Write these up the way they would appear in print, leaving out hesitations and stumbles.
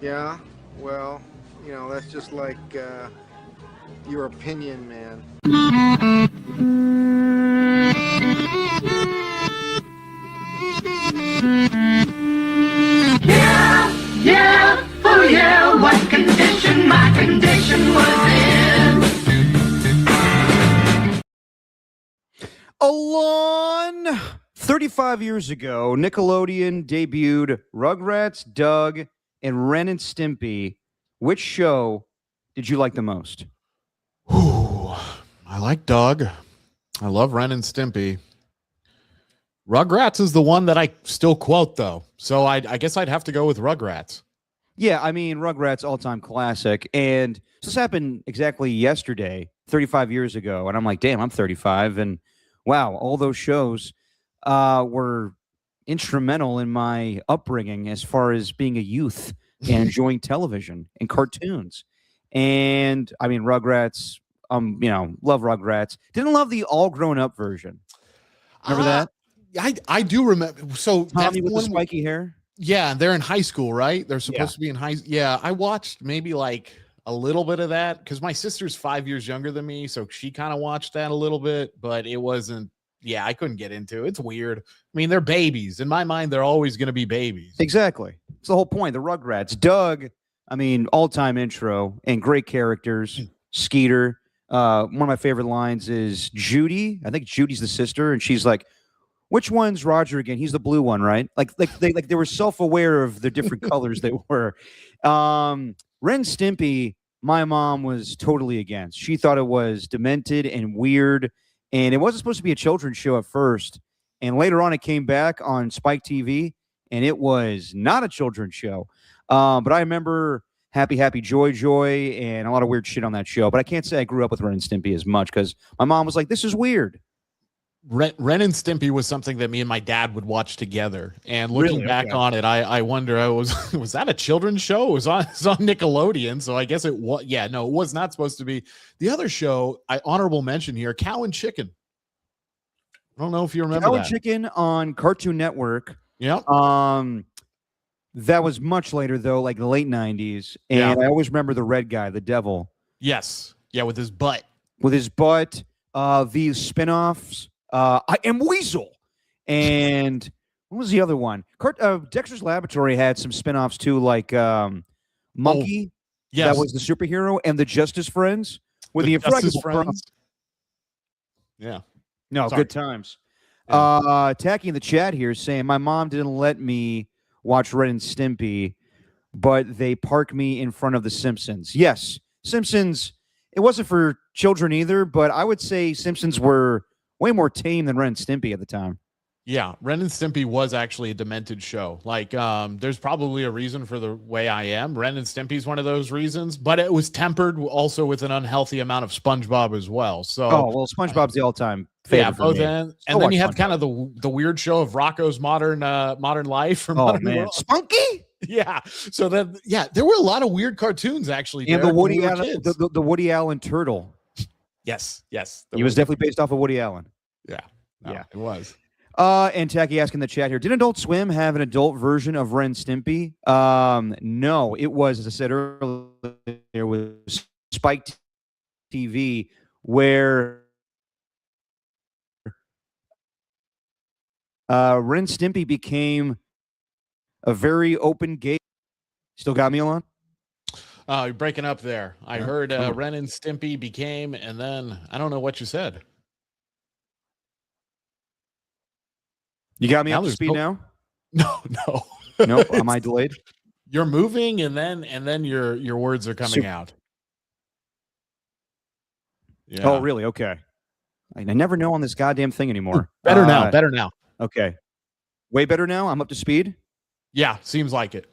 Yeah, well, that's just like your opinion, man. Yeah, yeah, oh yeah, what condition my condition was in. Alon, 35 years ago, Nickelodeon debuted Rugrats, Doug, and Ren and Stimpy. Which show did you like the most? Ooh, I like Doug. I love Ren and Stimpy. Rugrats is the one that I still quote, though. So I guess I'd have to go with Rugrats. Yeah, I mean, Rugrats, all-time classic. And this happened exactly yesterday, 35 years ago. And I'm like, damn, I'm 35. And wow, all those shows were instrumental in my upbringing as far as being a youth and enjoying television and cartoons. And I mean, Rugrats, love Rugrats. Didn't love the all grown up version. Remember that? I do remember. So Tommy with the spiky hair. Yeah, they're in high school, right? They're supposed to be in high. Yeah, I watched maybe like a little bit of that because my sister's 5 years younger than me, so she kind of watched that a little bit, but it wasn't. Yeah, I couldn't get into it. It's weird. I mean, they're babies. In my mind, they're always going to be babies. Exactly. It's the whole point. The Rugrats. Doug, I mean, all-time intro and great characters. Skeeter. One of my favorite lines is Judy. I think Judy's the sister, and she's like, which one's Roger again? He's the blue one, right? Like they were self-aware of the different colors they were. Ren Stimpy, my mom was totally against. She thought it was demented and weird, and it wasn't supposed to be a children's show at first. And later on, it came back on Spike TV, and it was not a children's show. But I remember Happy Happy Joy Joy and a lot of weird shit on that show. But I can't say I grew up with Ren and Stimpy as much because my mom was like, "This is weird." Ren and Stimpy was something that me and my dad would watch together. And looking back on it, I wonder, was that a children's show? It was on Nickelodeon, so I guess it was. Yeah, no, it was not supposed to be. The other show, honorable mention here, Cow and Chicken. I don't know if you remember Cow that. and Chicken on Cartoon Network. Yeah. That was much later though, like the late 90s. And I always remember the red guy, the devil. Yes. Yeah, with his butt. These spin-offs. I Am Weasel. And what was the other one? Dexter's Laboratory had some spin-offs too, like Monkey. Yes. That was the superhero, and the Justice Friends with the Justice Friends. Yeah. No, Sorry. good times. Yeah. Tacky in the chat here saying my mom didn't let me watch Ren and Stimpy, but they park me in front of The Simpsons. Yes, Simpsons. It wasn't for children either, but I would say Simpsons were way more tame than Ren and Stimpy at the time. Yeah, Ren and Stimpy was actually a demented show. Like, there's probably a reason for the way I am. Ren and Stimpy's one of those reasons, but it was tempered also with an unhealthy amount of SpongeBob as well. So, SpongeBob's the all-time favorite. Yeah, both ends. And then you have kind of the weird show of Rocco's Modern Life. Man, Spunky. Yeah. So then, there were a lot of weird cartoons actually. And the Woody Allen, the Woody Allen turtle. Yes. He was definitely based off of Woody Allen. Yeah. It was. And Tacky asking in the chat here, did Adult Swim have an adult version of Ren and Stimpy? No, it was, as I said earlier, it was Spike TV, where Ren and Stimpy became a very open gay. Still got me, Alon? You're breaking up there. I heard Ren and Stimpy became, and then I don't know what you said. You got me up to speed now? No. Nope. Am I delayed? You're moving, and then your words are coming out. Yeah. Oh, really? Okay. I never know on this goddamn thing anymore. Better now. Okay. Way better now? I'm up to speed? Yeah, seems like it.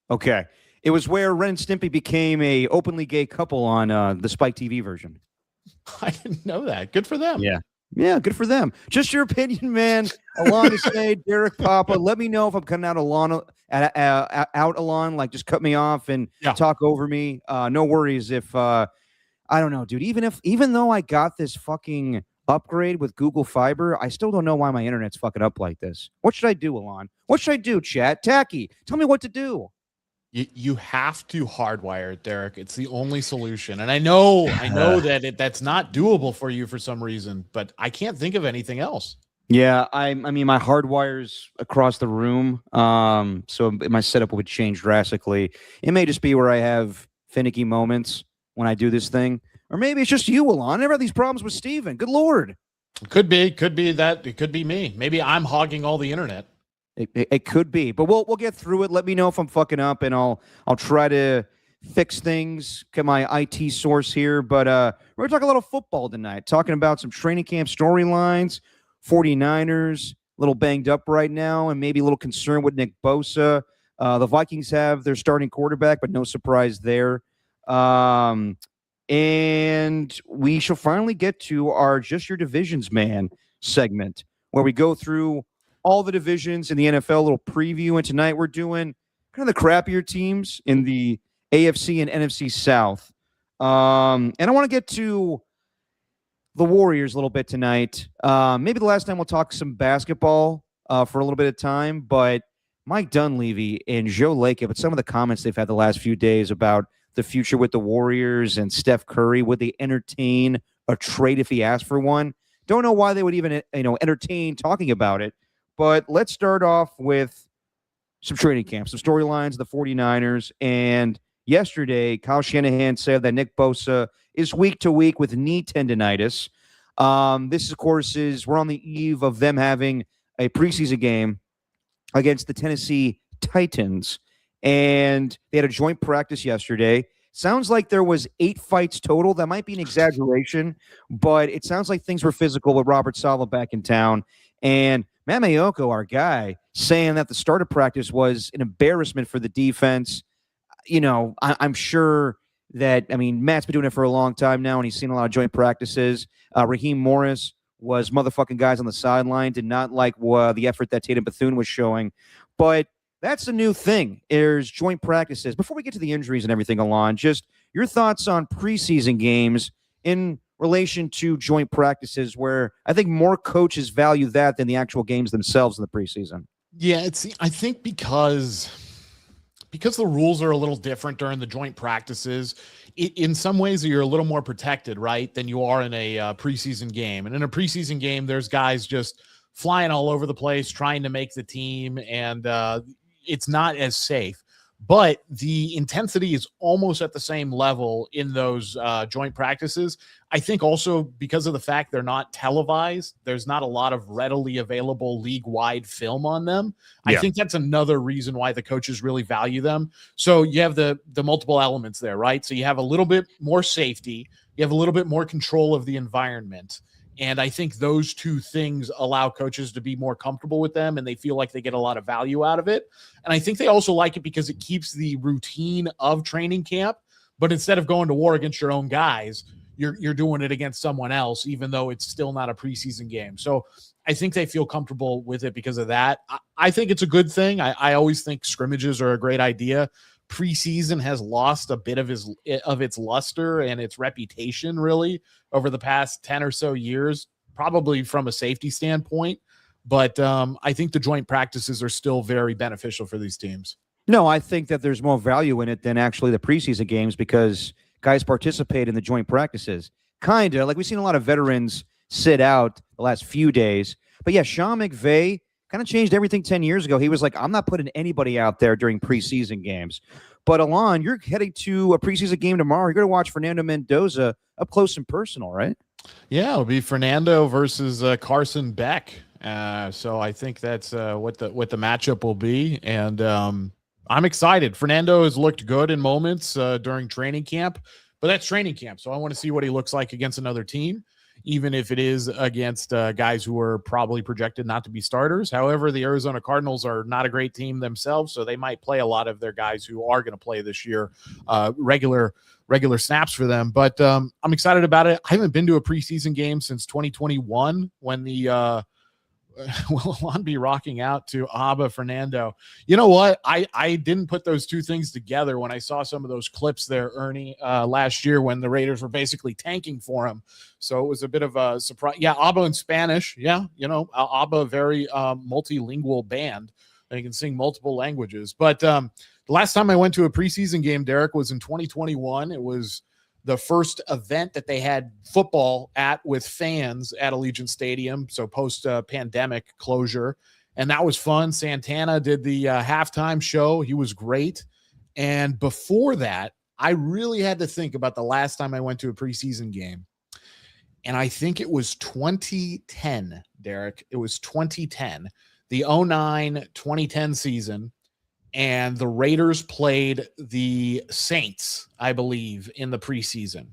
Okay. It was where Ren and Stimpy became a openly gay couple on the Spike TV version. I didn't know that. Good for them. Yeah, good for them. Just your opinion, man. Alon to say, Derek Papa, let me know if I'm cutting out Alon. Like, just cut me off and talk over me. No worries if I don't know, dude. Even though I got this fucking upgrade with Google Fiber, I still don't know why my internet's fucking up like this. What should I do, Alon? What should I do, chat? Tacky, tell me what to do. You have to hardwire it, Derek. It's the only solution. And I know that that's not doable for you for some reason, but I can't think of anything else. Yeah, I mean, my hardwire's across the room, so my setup would change drastically. It may just be where I have finicky moments when I do this thing, or maybe it's just you, Alon. I never had these problems with Steven. Good Lord. Could be that. It could be me. Maybe I'm hogging all the internet. It could be, but we'll get through it. Let me know if I'm fucking up, and I'll try to fix things. Get my IT source here, but we're gonna talk a little football tonight. Talking about some training camp storylines. 49ers, a little banged up right now, and maybe a little concerned with Nick Bosa. The Vikings have their starting quarterback, but no surprise there. And we shall finally get to our Just Your Divisions Man segment, where we go through all the divisions in the NFL, a little preview. And tonight we're doing kind of the crappier teams in the AFC and NFC South. And I want to get to the Warriors a little bit tonight. Maybe the last time we'll talk some basketball for a little bit of time, but Mike Dunleavy and Joe Lacob, but some of the comments they've had the last few days about the future with the Warriors and Steph Curry, would they entertain a trade if he asked for one? Don't know why they would even entertain talking about it, but let's start off with some training camps, some storylines of the 49ers. And yesterday, Kyle Shanahan said that Nick Bosa is week to week with knee tendinitis. This, of course, we're on the eve of them having a preseason game against the Tennessee Titans, and they had a joint practice yesterday. Sounds like there was 8 fights total. That might be an exaggeration, but it sounds like things were physical with Robert Saleh back in town. And Matt Mayoko, our guy, saying that the start of practice was an embarrassment for the defense. I'm sure that, Matt's been doing it for a long time now, and he's seen a lot of joint practices. Raheem Morris was motherfucking guys on the sideline, did not like the effort that Tatum Bethune was showing. But that's a new thing. There's joint practices. Before we get to the injuries and everything, Alon, just your thoughts on preseason games in relation to joint practices, where I think more coaches value that than the actual games themselves in the preseason. Yeah, I think because the rules are a little different during the joint practices, in some ways you're a little more protected, right, than you are in a preseason game. And in a preseason game, there's guys just flying all over the place, trying to make the team, and it's not as safe. But the intensity is almost at the same level in those joint practices. I think also because of the fact they're not televised, there's not a lot of readily available league-wide film on them. Yeah. I think that's another reason why the coaches really value them. So you have the multiple elements there, right? So you have a little bit more safety. You have a little bit more control of the environment. And I think those two things allow coaches to be more comfortable with them, and they feel like they get a lot of value out of it. And I think they also like it because it keeps the routine of training camp, but instead of going to war against your own guys, you're doing it against someone else, even though it's still not a preseason game. So I think they feel comfortable with it because of that. I think it's a good thing. I always think scrimmages are a great idea. Preseason has lost a bit of its luster and its reputation really over the past 10 or so years, probably from a safety standpoint. But I think the joint practices are still very beneficial for these teams. No, I think that there's more value in it than actually the preseason games because guys participate in the joint practices. Kind of like we've seen a lot of veterans sit out the last few days. But yeah, Sean McVay kind of changed everything 10 years ago. He was like, I'm not putting anybody out there during preseason games. But Alon, you're heading to a preseason game tomorrow. You're going to watch Fernando Mendoza up close and personal, right? Yeah, it'll be Fernando versus Carson Beck. So I think that's what the matchup will be. And I'm excited. Fernando has looked good in moments during training camp, but that's training camp. So I want to see what he looks like against another team, even if it is against guys who are probably projected not to be starters. However, the Arizona Cardinals are not a great team themselves, so they might play a lot of their guys who are going to play this year, regular snaps for them. But I'm excited about it. I haven't been to a preseason game since 2021 when the will Alon be rocking out to Abba Fernando. You know what? I didn't put those two things together when I saw some of those clips there, Ernie, last year when the Raiders were basically tanking for him. So it was a bit of a surprise. Yeah, Abba in Spanish. Yeah, Abba, very multilingual band. They can sing multiple languages. But The last time I went to a preseason game, Derek, was in 2021. It was the first event that they had football at with fans at Allegiant Stadium, so post-pandemic closure. And that was fun. Santana did the halftime show. He was great. And before that, I really had to think about the last time I went to a preseason game. And I think it was 2010, Derek. It was 2010, the 2009-2010 season. And the Raiders played the Saints, I believe, in the preseason.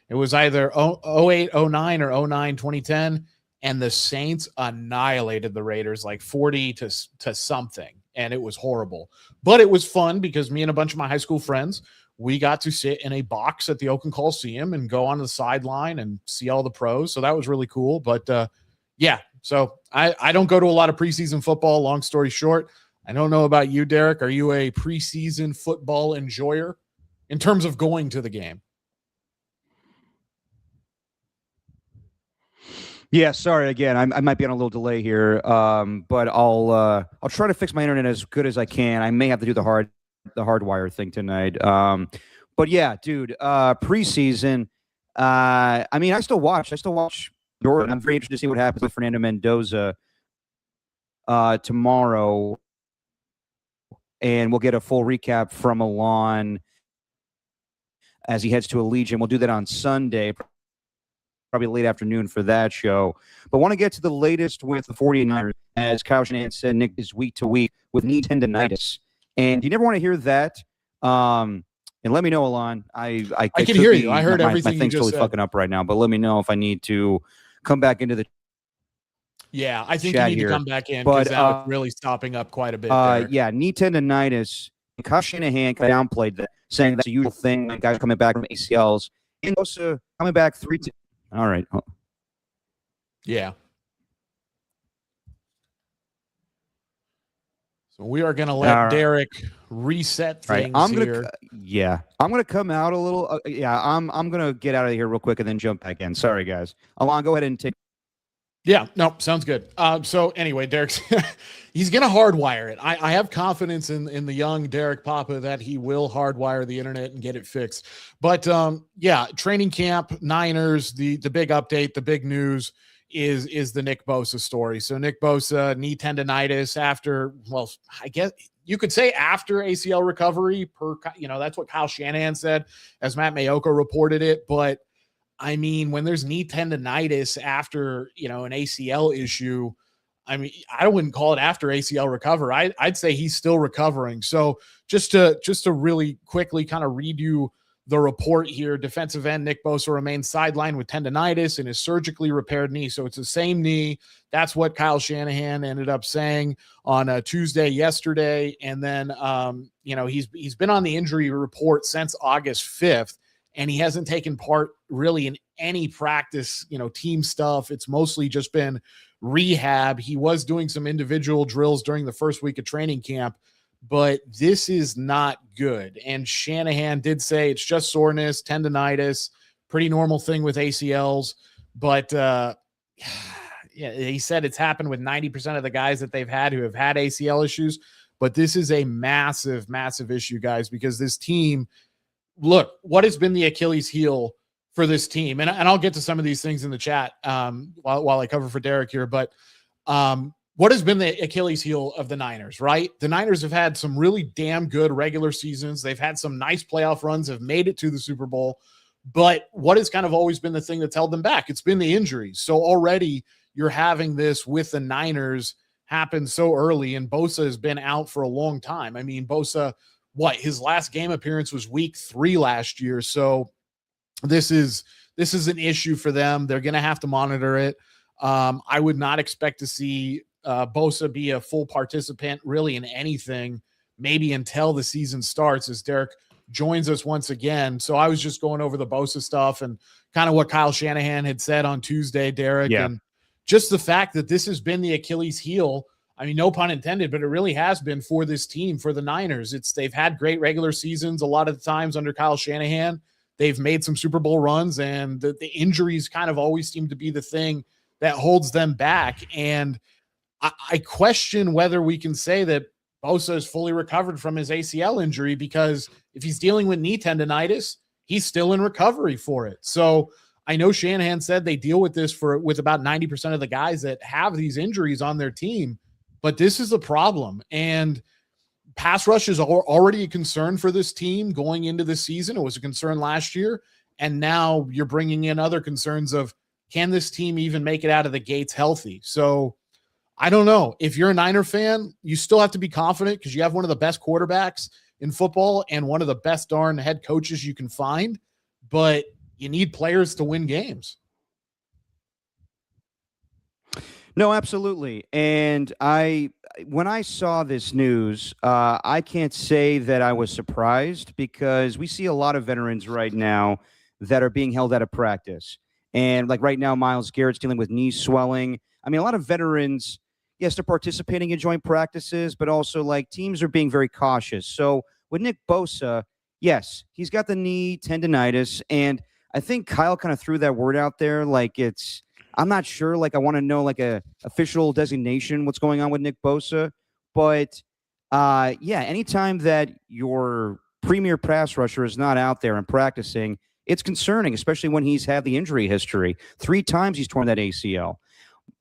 It was either 08, 09 or 09, 2010. And the Saints annihilated the Raiders like 40 to something. And it was horrible. But it was fun because me and a bunch of my high school friends, we got to sit in a box at the Oakland Coliseum and go on the sideline and see all the pros. So that was really cool. But yeah, so I don't go to a lot of preseason football. Long story short, I don't know about you, Derek. Are you a preseason football enjoyer in terms of going to the game? Yeah, sorry again. I might be on a little delay here, but I'll try to fix my internet as good as I can. I may have to do the hardwire thing tonight. But yeah, dude, preseason. I mean, I still watch. I'm very interested to see what happens with Fernando Mendoza tomorrow, and we'll get a full recap from Alon as he heads to Allegiant. We'll do that on Sunday. Probably late afternoon for that show. But want to get to the latest with the 49ers. As Kyle Shanahan said, Nick, is week to week with knee tendinitis. And you never want to hear that. And let me know, Alon. I can hear you. I heard everything my thing's you just totally said. Fucking up right now. But let me know if I need to come back into the Yeah, I think you need to come back in but because that was really stopping up quite a bit. Yeah, knee tendinitis. Kyle Shanahan downplayed that, saying that's a usual thing. Like guys coming back from ACLs. And also coming back all right. Yeah. So we are going to let Derek reset things here. I'm going to come out a little. I'm going to get out of here real quick and then jump back in. Sorry, guys. Alon, go ahead and take. Yeah, no, sounds good. So anyway, Derek's he's going to hardwire it. I have confidence in the young Derek Papa that he will hardwire the internet and get it fixed. But yeah, training camp, Niners, the big update, the big news is the Nick Bosa story. So Nick Bosa, knee tendinitis after, well, I guess you could say after ACL recovery that's what Kyle Shanahan said as Matt Mayoka reported it. But I mean, when there's knee tendinitis after, an ACL issue, I mean, I wouldn't call it after ACL recovery. I'd say he's still recovering. So just to really quickly kind of read you the report here, defensive end Nick Bosa remains sidelined with tendinitis in his surgically repaired knee. So it's the same knee. That's what Kyle Shanahan ended up saying on a Tuesday yesterday. And then, he's been on the injury report since August 5th. And he hasn't taken part really in any practice, team stuff. It's mostly just been rehab. He was doing some individual drills during the first week of training camp, but this is not good. And Shanahan did say it's just soreness, tendinitis, pretty normal thing with ACLs. But yeah, he said it's happened with 90% of the guys that they've had who have had ACL issues. But this is a massive, massive issue, guys, because this team, look, what has been the Achilles heel for this team? And I'll get to some of these things in the chat while I cover for Derek here. But what has been the Achilles heel of the Niners, right? The Niners have had some really damn good regular seasons. They've had some nice playoff runs, have made it to the Super Bowl. But what has kind of always been the thing that's held them back? It's been the injuries. So already you're having this with the Niners happen so early, and Bosa has been out for a long time. I mean, Bosa, his last game appearance was week 3 last year. So this is an issue for them. They're going to have to monitor it. I would not expect to see Bosa be a full participant really in anything, maybe until the season starts, as Derek joins us once again. So I was just going over the Bosa stuff and kind of what Kyle Shanahan had said on Tuesday, Derek, and just the fact that this has been the Achilles heel. I mean, no pun intended, but it really has been for this team, for the Niners. They've had great regular seasons a lot of the times under Kyle Shanahan. They've made some Super Bowl runs, and the injuries kind of always seem to be the thing that holds them back. And I question whether we can say that Bosa is fully recovered from his ACL injury, because if he's dealing with knee tendinitis, he's still in recovery for it. So I know Shanahan said they deal with this with about 90% of the guys that have these injuries on their team, but this is a problem. And pass rush is already a concern for this team going into the season. It was a concern last year. And now you're bringing in other concerns of, can this team even make it out of the gates healthy? So I don't know. If you're a Niner fan, you still have to be confident because you have one of the best quarterbacks in football and one of the best darn head coaches you can find, but you need players to win games. No, absolutely. And when I saw this news, I can't say that I was surprised, because we see a lot of veterans right now that are being held out of practice. And like right now, Myles Garrett's dealing with knee swelling. I mean, a lot of veterans, yes, they're participating in joint practices, but also like teams are being very cautious. So with Nick Bosa, yes, he's got the knee tendinitis. And I think Kyle kind of threw that word out there. Like I'm not sure. Like I want to know like a official designation, what's going on with Nick Bosa. But yeah, anytime that your premier pass rusher is not out there and practicing, it's concerning, especially when he's had the injury history. 3 times he's torn that ACL.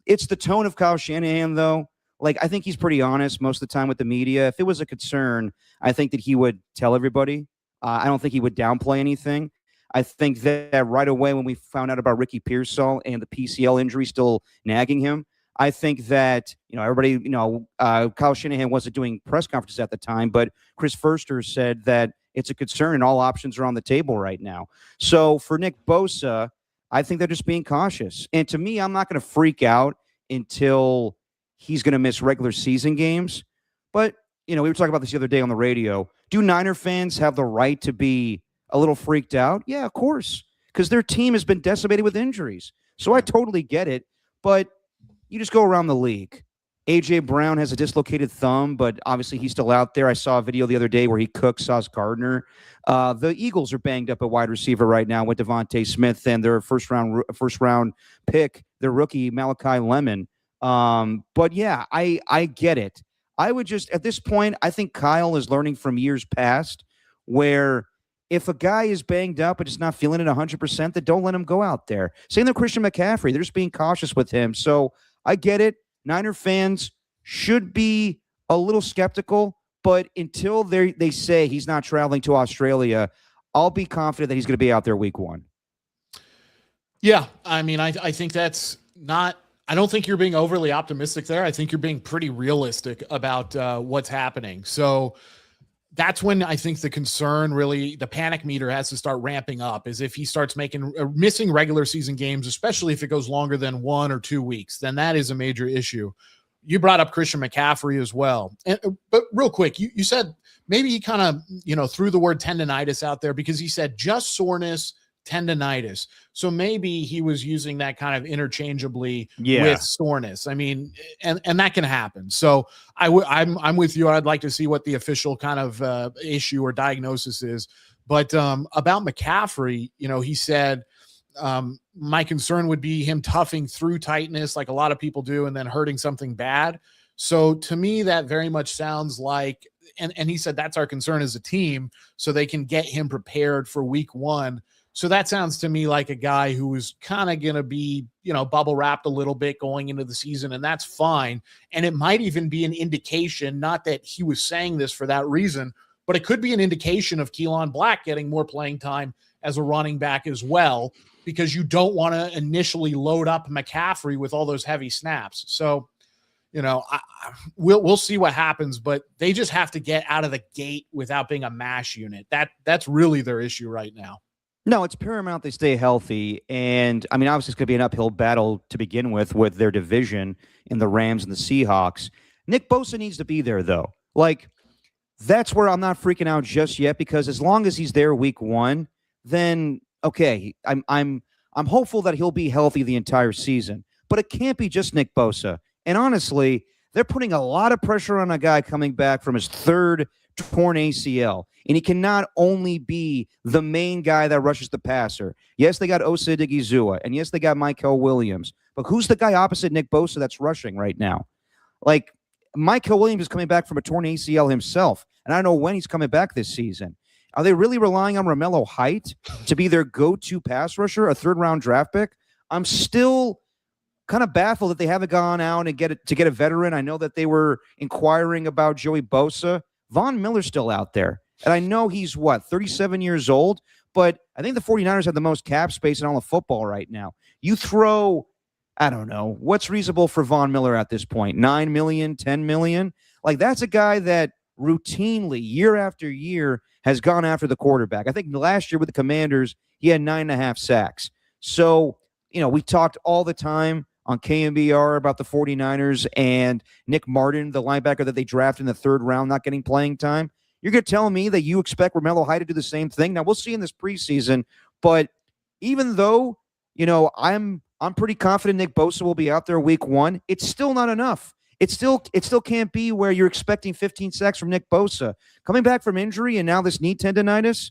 It's the tone of Kyle Shanahan, though. Like, I think he's pretty honest most of the time with the media. If it was a concern, I think that he would tell everybody. I don't think he would downplay anything. I think that right away when we found out about Ricky Pearsall and the PCL injury still nagging him, I think that, everybody, Kyle Shanahan wasn't doing press conferences at the time, but Chris Foerster said that it's a concern and all options are on the table right now. So for Nick Bosa, I think they're just being cautious. And to me, I'm not going to freak out until he's going to miss regular season games. But, we were talking about this the other day on the radio. Do Niner fans have the right to be a little freaked out? Yeah, of course, because their team has been decimated with injuries. So I totally get it. But you just go around the league. A.J. Brown has a dislocated thumb, but obviously he's still out there. I saw a video the other day where he cooked Sauce Gardner. The Eagles are banged up at wide receiver right now with Devontae Smith and their first round pick, their rookie Malachi Lemon. But yeah, I get it. I would just, at this point, I think Kyle is learning from years past where if a guy is banged up but just not feeling it 100%, then don't let him go out there. Same with Christian McCaffrey. They're just being cautious with him. So I get it. Niner fans should be a little skeptical, but until they say he's not traveling to Australia, I'll be confident that he's going to be out there week 1. Yeah, I mean, I think that's not – I don't think you're being overly optimistic there. I think you're being pretty realistic about what's happening. So that's when I think the concern really – the panic meter has to start ramping up, is if he starts missing regular season games, especially if it goes longer than 1 or 2 weeks, then that is a major issue. You brought up Christian McCaffrey as well. But real quick, you said maybe he kind of, threw the word tendinitis out there because he said just soreness, tendinitis. So maybe he was using that kind of interchangeably with soreness. I mean, and that can happen. So I'm with you. I'd like to see what the official kind of issue or diagnosis is. But about McCaffrey, he said, my concern would be him toughing through tightness like a lot of people do and then hurting something bad. So to me, that very much sounds like, and he said that's our concern as a team, so they can get him prepared for week 1. So that sounds to me like a guy who is kind of going to be, bubble wrapped a little bit going into the season, and that's fine. And it might even be an indication, not that he was saying this for that reason, but it could be an indication of Keelan Black getting more playing time as a running back as well, because you don't want to initially load up McCaffrey with all those heavy snaps. So, we'll see what happens, but they just have to get out of the gate without being a mash unit. That's really their issue right now. No, it's paramount they stay healthy. And, I mean, obviously it's going to be an uphill battle to begin with their division in the Rams and the Seahawks. Nick Bosa needs to be there, though. Like, that's where I'm not freaking out just yet, because as long as he's there week 1, then, okay, I'm hopeful that he'll be healthy the entire season. But it can't be just Nick Bosa. And honestly, they're putting a lot of pressure on a guy coming back from his 3rd torn ACL. And he cannot only be the main guy that rushes the passer. Yes, they got Osa Odigizua, and yes, they got Michael Williams. But who's the guy opposite Nick Bosa that's rushing right now? Like, Michael Williams is coming back from a torn ACL himself, and I don't know when he's coming back this season. Are they really relying on Romello Height to be their go-to pass rusher, a third-round draft pick? I'm still kind of baffled that they haven't gone out and get a veteran. I know that they were inquiring about Joey Bosa. Von Miller's still out there. And I know he's, 37 years old? But I think the 49ers have the most cap space in all of football right now. You throw, I don't know, what's reasonable for Von Miller at this point? $9 million, $10 million? Like, that's a guy that routinely, year after year, has gone after the quarterback. I think last year with the Commanders, he had 9.5 sacks. So, we talked all the time on KMBR about the 49ers and Nick Martin, the linebacker that they drafted in the third round, not getting playing time. You're going to tell me that you expect Romello Height to do the same thing? Now, we'll see in this preseason, but even though, I'm pretty confident Nick Bosa will be out there week 1, it's still not enough. It still can't be where you're expecting 15 sacks from Nick Bosa. Coming back from injury and now this knee tendinitis,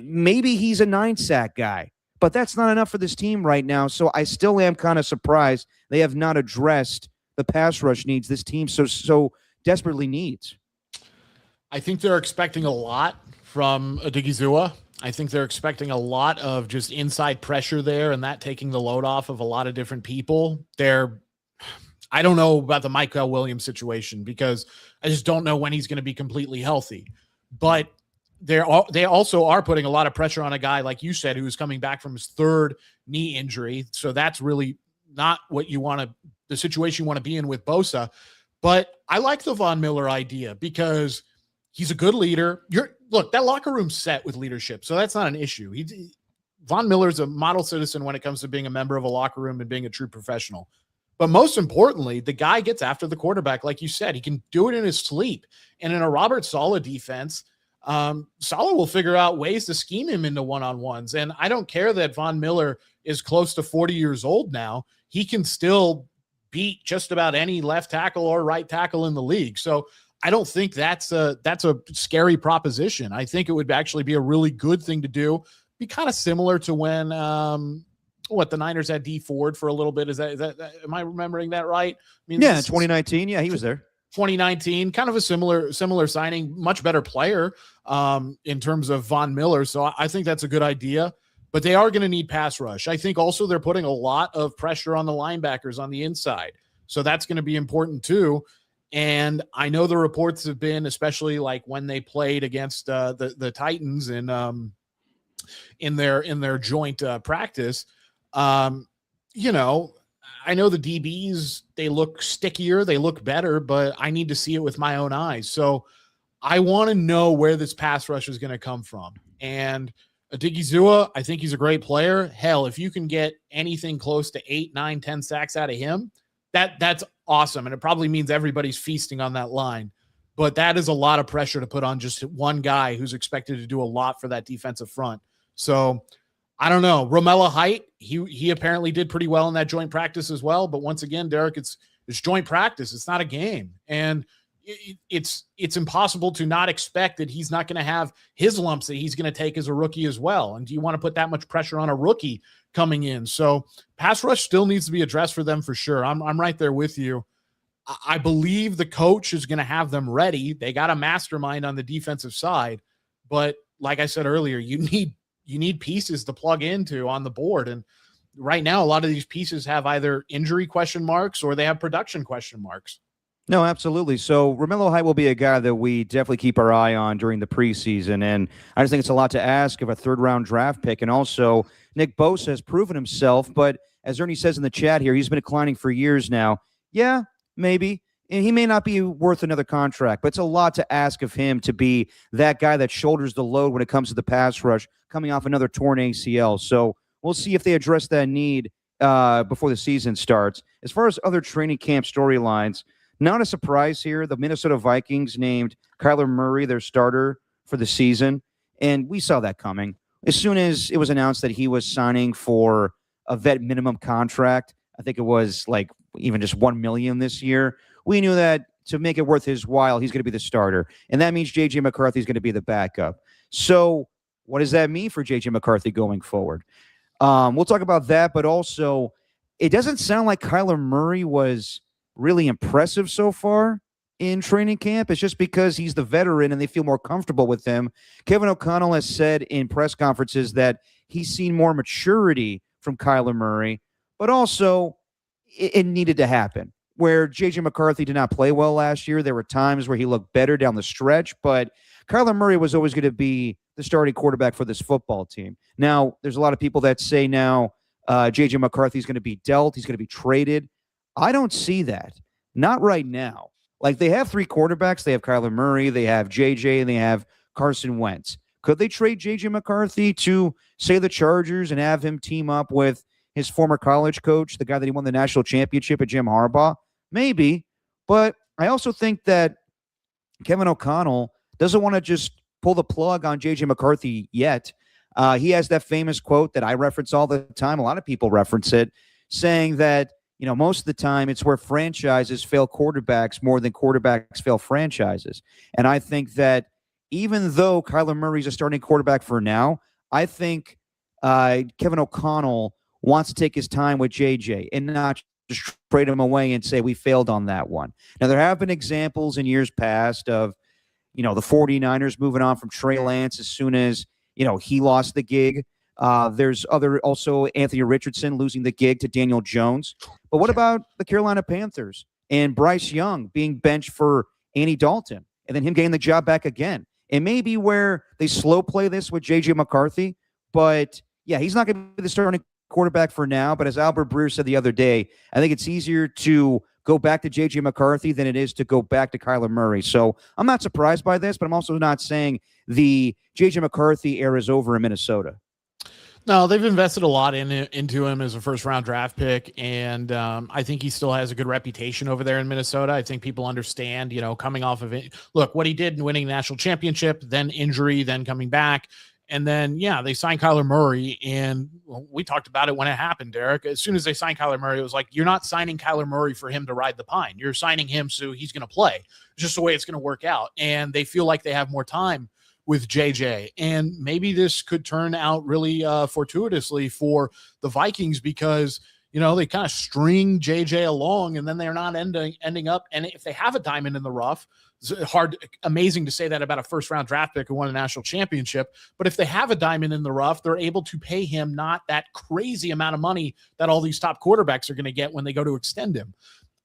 maybe he's a 9-sack guy, but that's not enough for this team right now. So I still am kind of surprised they have not addressed the pass rush needs this team so desperately needs. I think they're expecting a lot from Odigizua. I think they're expecting a lot of just inside pressure there and that taking the load off of a lot of different people. I don't know about the Michael Williams situation because I just don't know when he's going to be completely healthy. But they also are putting a lot of pressure on a guy, like you said, who's coming back from his third knee injury. So that's really not what the situation you want to be in with Bosa. But I like the Von Miller idea because he's a good leader. Look, that locker room's set with leadership, so that's not an issue. Von Miller's a model citizen when it comes to being a member of a locker room and being a true professional. But most importantly, the guy gets after the quarterback. Like you said, he can do it in his sleep. And in a Robert Saleh defense, Saleh will figure out ways to scheme him into one-on-ones. And I don't care that Von Miller is close to 40 years old now. He can still beat just about any left tackle or right tackle in the league. So I don't think that's a scary proposition. I think it would actually be a really good thing to do. Be kind of similar to when the Niners had D Ford for a little bit. Is that am I remembering that right? I mean, yeah, 2019. Yeah, he was there. 2019, kind of a similar signing, much better player in terms of Von Miller. So I think that's a good idea. But they are going to need pass rush. I think also they're putting a lot of pressure on the linebackers on the inside. So that's going to be important too. And I know the reports have been, especially like when they played against the Titans in their joint practice. I know the DBs, they look stickier, they look better, but I need to see it with my own eyes. So I want to know where this pass rush is going to come from. And Odigizua, I think he's a great player. Hell, if you can get anything close to 8, 9, 10 sacks out of him, that's awesome. And it probably means everybody's feasting on that line. But that is a lot of pressure to put on just one guy who's expected to do a lot for that defensive front. So I don't know. Romello Height, he apparently did pretty well in that joint practice as well. But once again, Derek, it's joint practice. It's not a game. And it's impossible to not expect that he's not going to have his lumps that he's going to take as a rookie as well. And do you want to put that much pressure on a rookie coming in? So pass rush still needs to be addressed for them for sure. I'm right there with you. I believe the coach is going to have them ready. They got a mastermind on the defensive side, but like I said earlier, you need pieces to plug into on the board. And right now, a lot of these pieces have either injury question marks or they have production question marks. No, absolutely. So Romello Height will be a guy that we definitely keep our eye on during the preseason. And I just think it's a lot to ask of a third-round draft pick. And also, Nick Bosa has proven himself. But as Ernie says in the chat here, he's been declining for years now. Yeah, maybe. And he may not be worth another contract, but it's a lot to ask of him to be that guy that shoulders the load when it comes to the pass rush, coming off another torn ACL. So we'll see if they address that need before the season starts. As far as other training camp storylines, not a surprise here. The Minnesota Vikings named Kyler Murray their starter for the season, and we saw that coming. As soon as it was announced that he was signing for a vet minimum contract, I think it was like even just $1 million this year, we knew that to make it worth his while, he's going to be the starter. And that means J.J. McCarthy is going to be the backup. So what does that mean for J.J. McCarthy going forward? We'll talk about that, but also it doesn't sound like Kyler Murray was really impressive so far in training camp. It's just because he's the veteran and they feel more comfortable with him. Kevin O'Connell has said in press conferences that he's seen more maturity from Kyler Murray, but also it needed to happen. Where J.J. McCarthy did not play well last year, there were times where he looked better down the stretch, but Kyler Murray was always going to be the starting quarterback for this football team. Now, there's a lot of people that say now J.J. McCarthy is going to be dealt, he's going to be traded. I don't see that. Not right now. Like, they have three quarterbacks. They have Kyler Murray, they have J.J., and they have Carson Wentz. Could they trade J.J. McCarthy to, say, the Chargers and have him team up with his former college coach, the guy that he won the national championship at, Jim Harbaugh? Maybe. But I also think that Kevin O'Connell doesn't want to just pull the plug on J.J. McCarthy yet. He has that famous quote that I reference all the time. A lot of people reference it, saying that, you know, most of the time it's where franchises fail quarterbacks more than quarterbacks fail franchises. And I think that even though Kyler Murray's a starting quarterback for now, I think Kevin O'Connell wants to take his time with JJ and not just trade him away and say we failed on that one. Now, there have been examples in years past of, you know, the 49ers moving on from Trey Lance as soon as, you know, he lost the gig. There's also Anthony Richardson losing the gig to Daniel Jones. But what about the Carolina Panthers and Bryce Young being benched for Andy Dalton and then him getting the job back again? It may be where they slow play this with J.J. McCarthy, but yeah, he's not going to be the starting quarterback for now. But as Albert Breer said the other day, I think it's easier to go back to J.J. McCarthy than it is to go back to Kyler Murray. So I'm not surprised by this, but I'm also not saying the J.J. McCarthy era is over in Minnesota. No, they've invested a lot into him as a first-round draft pick, and I think he still has a good reputation over there in Minnesota. I think people understand, you know, coming off of it. Look, what he did in winning the national championship, then injury, then coming back, and then, yeah, they signed Kyler Murray, and we talked about it when it happened, Derek. As soon as they signed Kyler Murray, it was like, you're not signing Kyler Murray for him to ride the pine. You're signing him so he's going to play. It's just the way it's going to work out, and they feel like they have more time with JJ. And maybe this could turn out really fortuitously for the Vikings because, you know, they kind of string JJ along and then they're not ending up. And if they have a diamond in the rough, it's amazing to say that about a first round draft pick who won a national championship. But if they have a diamond in the rough, they're able to pay him not that crazy amount of money that all these top quarterbacks are going to get when they go to extend him.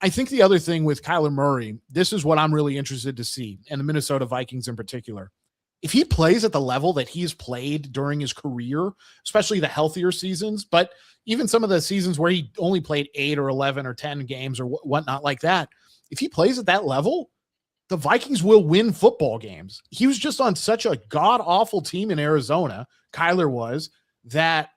I think the other thing with Kyler Murray, this is what I'm really interested to see, and the Minnesota Vikings in particular. If he plays at the level that he's played during his career, especially the healthier seasons, but even some of the seasons where he only played 8 or 11 or 10 games or whatnot like that, if he plays at that level, the Vikings will win football games. He was just on such a god-awful team in Arizona, Kyler was, that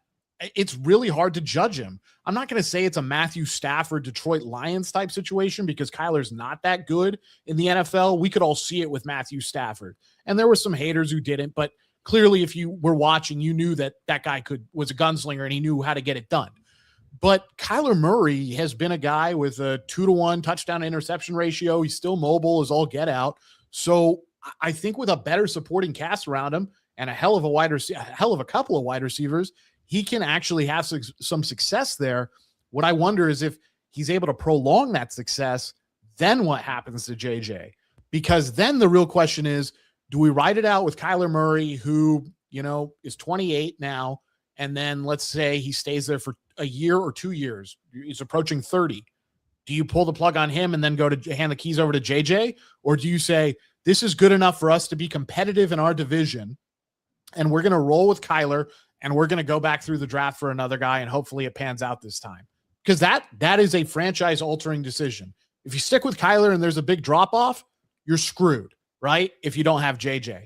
it's really hard to judge him. I'm not going to say it's a Matthew Stafford, Detroit Lions type situation because Kyler's not that good in the NFL. We could all see it with Matthew Stafford. And there were some haters who didn't, but clearly if you were watching, you knew that that guy was a gunslinger and he knew how to get it done. But Kyler Murray has been a guy with a 2-to-1 touchdown interception ratio. He's still mobile as all get out. So I think with a better supporting cast around him and a hell of a couple of wide receivers, he can actually have some success there. What I wonder is if he's able to prolong that success, then what happens to JJ? Because then the real question is, do we ride it out with Kyler Murray, who, you know, is 28 now, and then let's say he stays there for a year or 2 years. He's approaching 30. Do you pull the plug on him and then go to hand the keys over to JJ? Or do you say, this is good enough for us to be competitive in our division, and we're going to roll with Kyler, and we're going to go back through the draft for another guy, and hopefully it pans out this time? Because that is a franchise-altering decision. If you stick with Kyler and there's a big drop-off, you're screwed, right? If you don't have JJ.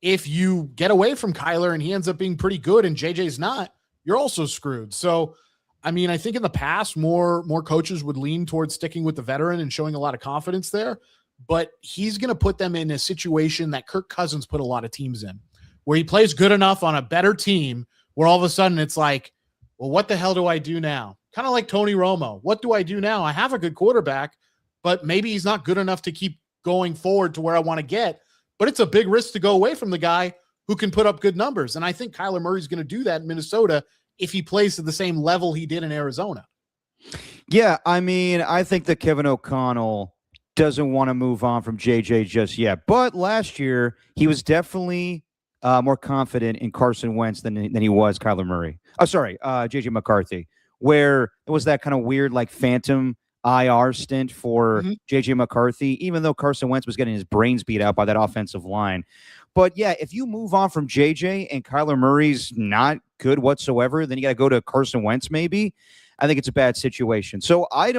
If you get away from Kyler and he ends up being pretty good and JJ's not, you're also screwed. So, I mean, I think in the past, more coaches would lean towards sticking with the veteran and showing a lot of confidence there. But he's going to put them in a situation that Kirk Cousins put a lot of teams in, where he plays good enough on a better team where all of a sudden it's like, well, what the hell do I do now? Kind of like Tony Romo. What do I do now? I have a good quarterback, but maybe he's not good enough to keep going forward to where I want to get. But it's a big risk to go away from the guy who can put up good numbers. And I think Kyler Murray's going to do that in Minnesota if he plays to the same level he did in Arizona. Yeah, I mean, I think that Kevin O'Connell doesn't want to move on from JJ just yet. But last year, he was definitely more confident in Carson Wentz than he was Kyler Murray. Oh, sorry, JJ McCarthy, where it was that kind of weird, like, phantom IR stint for JJ McCarthy, even though Carson Wentz was getting his brains beat out by that offensive line. But yeah, if you move on from JJ and Kyler Murray's not good whatsoever, then you got to go to Carson Wentz maybe. I think it's a bad situation. So I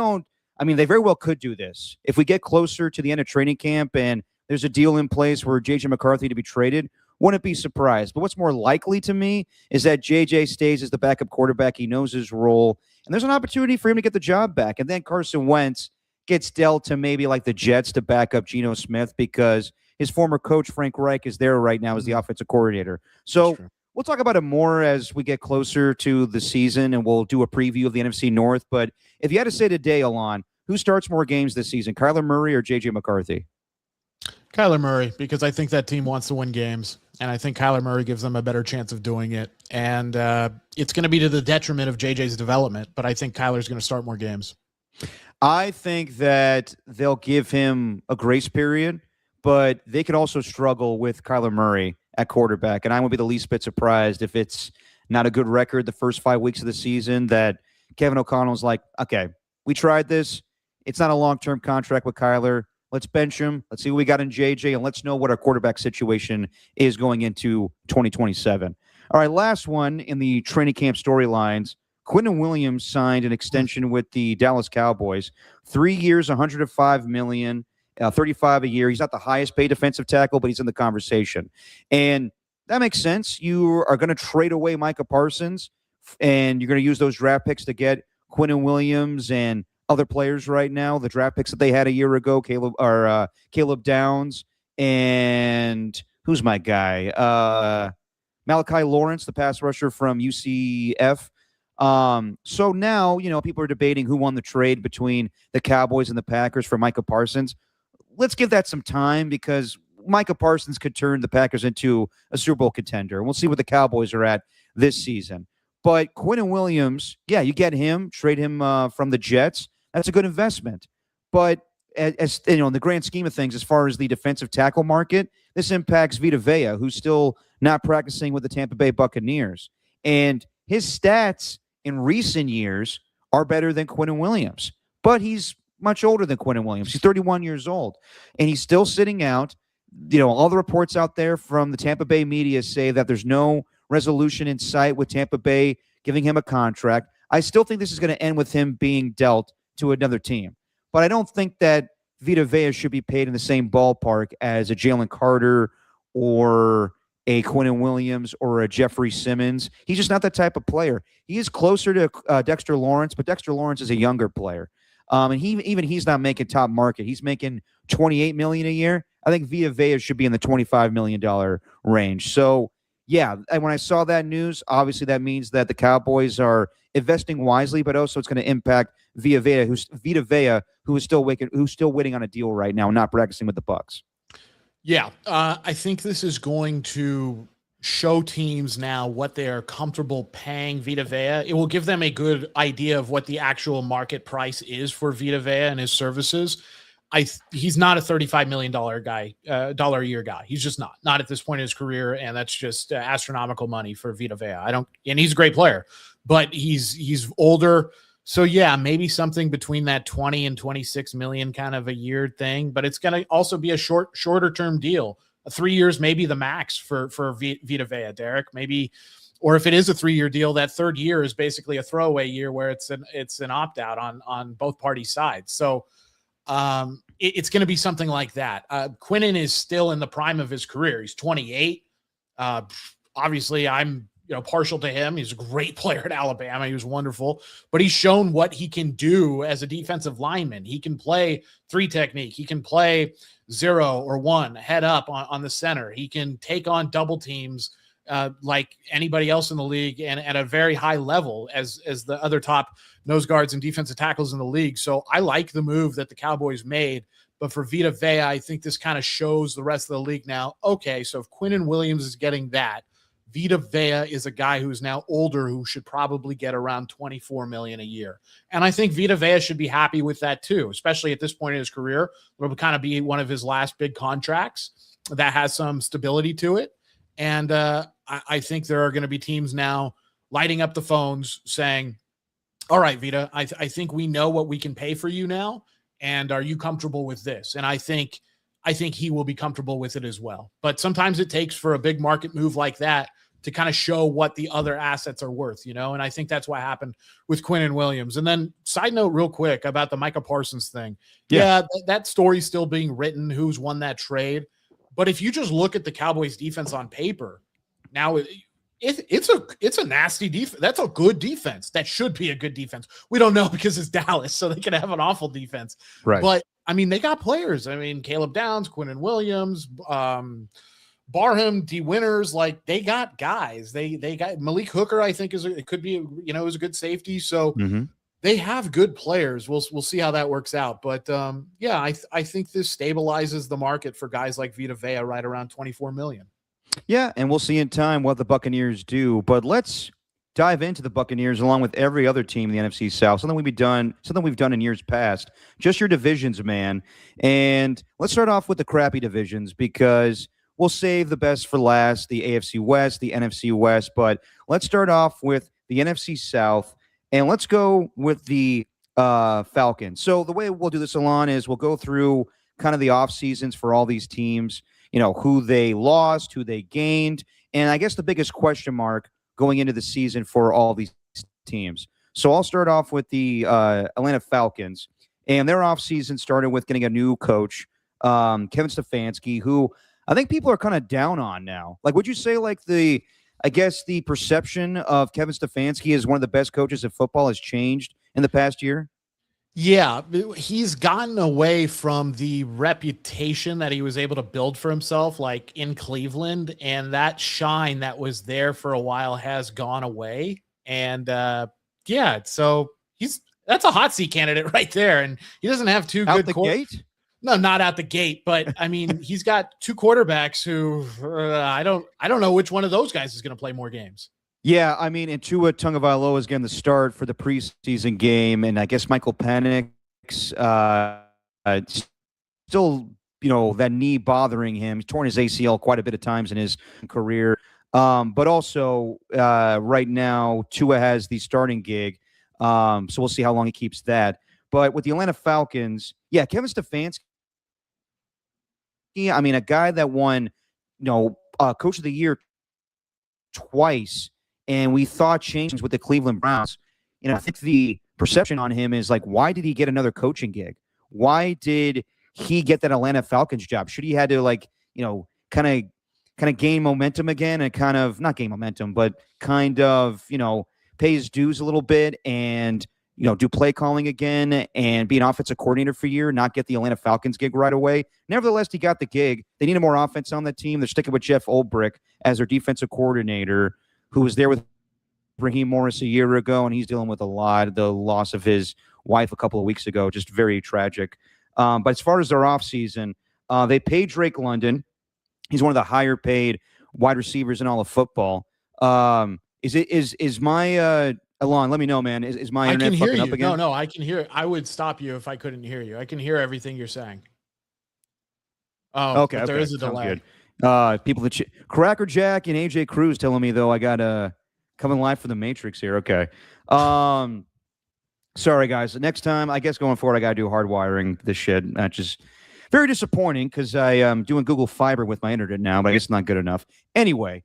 mean, they very well could do this. If we get closer to the end of training camp and there's a deal in place where JJ McCarthy to be traded, wouldn't be surprised. But what's more likely to me is that JJ stays as the backup quarterback. He knows his role, and there's an opportunity for him to get the job back. And then Carson Wentz gets dealt to maybe like the Jets to back up Geno Smith because his former coach, Frank Reich, is there right now as the offensive coordinator. So we'll talk about it more as we get closer to the season, and we'll do a preview of the NFC North. But if you had to say today, Alon, who starts more games this season, Kyler Murray or J.J. McCarthy? Kyler Murray, because I think that team wants to win games, and I think Kyler Murray gives them a better chance of doing it. And it's going to be to the detriment of JJ's development, but I think Kyler's going to start more games. I think that they'll give him a grace period, but they could also struggle with Kyler Murray at quarterback. And I won't be the least bit surprised if it's not a good record the first 5 weeks of the season that Kevin O'Connell's like, okay, we tried this. It's not a long-term contract with Kyler. Let's bench him. Let's see what we got in JJ, and let's know what our quarterback situation is going into 2027. All right, last one in the training camp storylines. Quinnen Williams signed an extension with the Dallas Cowboys. 3 years, $105 million, $35 a year. He's not the highest paid defensive tackle, but he's in the conversation. And that makes sense. You are going to trade away Micah Parsons, and you're going to use those draft picks to get Quinnen Williams and other players right now. The draft picks that they had a year ago, Caleb Downs, and who's my guy? Malachi Lawrence, the pass rusher from UCF. So now, people are debating who won the trade between the Cowboys and the Packers for Micah Parsons. Let's give that some time because Micah Parsons could turn the Packers into a Super Bowl contender. We'll see what the Cowboys are at this season. But Quinnen Williams, yeah, you get him, trade him from the Jets. That's a good investment. But as in the grand scheme of things, as far as the defensive tackle market, this impacts Vita Vea, who's still not practicing with the Tampa Bay Buccaneers. And his stats in recent years are better than Quinnen Williams. But he's much older than Quinnen Williams. He's 31 years old. And he's still sitting out. All the reports out there from the Tampa Bay media say that there's no resolution in sight with Tampa Bay giving him a contract. I still think this is going to end with him being dealt to another team. But I don't think that Vita Vea should be paid in the same ballpark as a Jalen Carter or a Quinnen Williams or a Jeffrey Simmons. He's just not that type of player. He is closer to Dexter Lawrence, but Dexter Lawrence is a younger player. And he's not making top market. He's making $28 million a year. I think Vita Vea should be in the $25 million range. So, yeah, and when I saw that news, obviously that means that the Cowboys are investing wisely, but also it's going to impact Vita Vea, who is still waiting on a deal right now, not practicing with the Bucs. Yeah, I think this is going to show teams now what they are comfortable paying Vita Vea. It will give them a good idea of what the actual market price is for Vita Vea and his services. He's not a $35 million guy, dollar a year guy. He's just not at this point in his career, and that's just astronomical money for Vita Vea. And he's a great player, but he's older. So yeah, maybe something between that 20 and 26 million kind of a year thing, but it's going to also be a shorter term deal. 3 years, maybe the max for Vita Vea, Derek, maybe, or if it is a 3-year deal, that third year is basically a throwaway year where it's an opt out on both parties' sides. So it's going to be something like that. Quinnen is still in the prime of his career. He's 28. Obviously I'm, partial to him. He's a great player at Alabama. He was wonderful, but he's shown what he can do as a defensive lineman. He can play 3 technique. He can play 0 or 1 head up on the center. He can take on double teams like anybody else in the league and at a very high level as the other top nose guards and defensive tackles in the league. So I like the move that the Cowboys made, but for Vita Vea, I think this kind of shows the rest of the league now, okay, so if Quinnen Williams is getting that, Vita Vea is a guy who's now older who should probably get around $24 million a year. And I think Vita Vea should be happy with that too, especially at this point in his career. It'll kind of be one of his last big contracts that has some stability to it. And I think there are going to be teams now lighting up the phones saying, all right, Vita, I think we know what we can pay for you now. And are you comfortable with this? And I think he will be comfortable with it as well. But sometimes it takes for a big market move like that to kind of show what the other assets are worth, you know? And I think that's what happened with Quinnen Williams. And then side note real quick about the Micah Parsons thing. Yeah, that story's still being written, who's won that trade. But if you just look at the Cowboys defense on paper, now it's a nasty defense. That's a good defense. That should be a good defense. We don't know because it's Dallas, so they could have an awful defense. Right. But I mean, they got players. I mean, Caleb Downs, Quinnen Williams, Barham, D. Winters, like they got guys. They got Malik Hooker. I think is a good safety. So they have good players. We'll see how that works out. But I think this stabilizes the market for guys like Vita Vea right around $24 million. Yeah, and we'll see in time what the Buccaneers do. But let's dive into the Buccaneers along with every other team in the NFC South. Something we've done in years past. Just your divisions, man. And let's start off with the crappy divisions because we'll save the best for last, the AFC West, the NFC West. But let's start off with the NFC South, and let's go with the Falcons. So the way we'll do this, Alon, is we'll go through kind of the off seasons for all these teams, you know, who they lost, who they gained, and I guess the biggest question mark going into the season for all these teams. So I'll start off with the Atlanta Falcons, and their offseason started with getting a new coach, Kevin Stefanski, who I think people are kind of down on now. Like, would you say like the perception of Kevin Stefanski as one of the best coaches in football has changed in the past year? Yeah, he's gotten away from the reputation that he was able to build for himself, like in Cleveland, and that shine that was there for a while has gone away. And so that's a hot seat candidate right there. And he doesn't have two out good the gate. No, not out the gate, but I mean, he's got two quarterbacks who I don't know which one of those guys is going to play more games. Yeah, I mean, and Tua Tagovailoa is getting the start for the preseason game, and I guess Michael Penix still, you know, that knee bothering him. He's torn his ACL quite a bit of times in his career. But also, right now, Tua has the starting gig, so we'll see how long he keeps that. But with the Atlanta Falcons, yeah, Kevin Stefanski, I mean, a guy that won, you know, Coach of the Year twice, and we thought changes with the Cleveland Browns. You know, I think the perception on him is like, why did he get another coaching gig? Why did he get that Atlanta Falcons job? Should he had to, like, you know, kind of gain momentum again and kind of not gain momentum, but kind of, you know, pay his dues a little bit and, you know, do play calling again and be an offensive coordinator for a year, not get the Atlanta Falcons gig right away. Nevertheless, he got the gig. They needed more offense on that team. They're sticking with Jeff Ulbrich as their defensive coordinator, who was there with Raheem Morris a year ago, and he's dealing with the loss of his wife a couple of weeks ago, just very tragic. But as far as their offseason, they paid Drake London. He's one of the higher paid wide receivers in all of football. Is my Alon, let me know, man. Is my internet fucking up again? No, I can hear. I would stop you if I couldn't hear you. I can hear everything you're saying. Oh, okay. There is a delay. People that Cracker Jack and AJ Cruz telling me though I got coming live from the Matrix here. Okay. Sorry guys. Next time, I guess going forward, I gotta do hardwiring this shit. That's just very disappointing because I am doing Google Fiber with my internet now, but I guess it's not good enough. Anyway,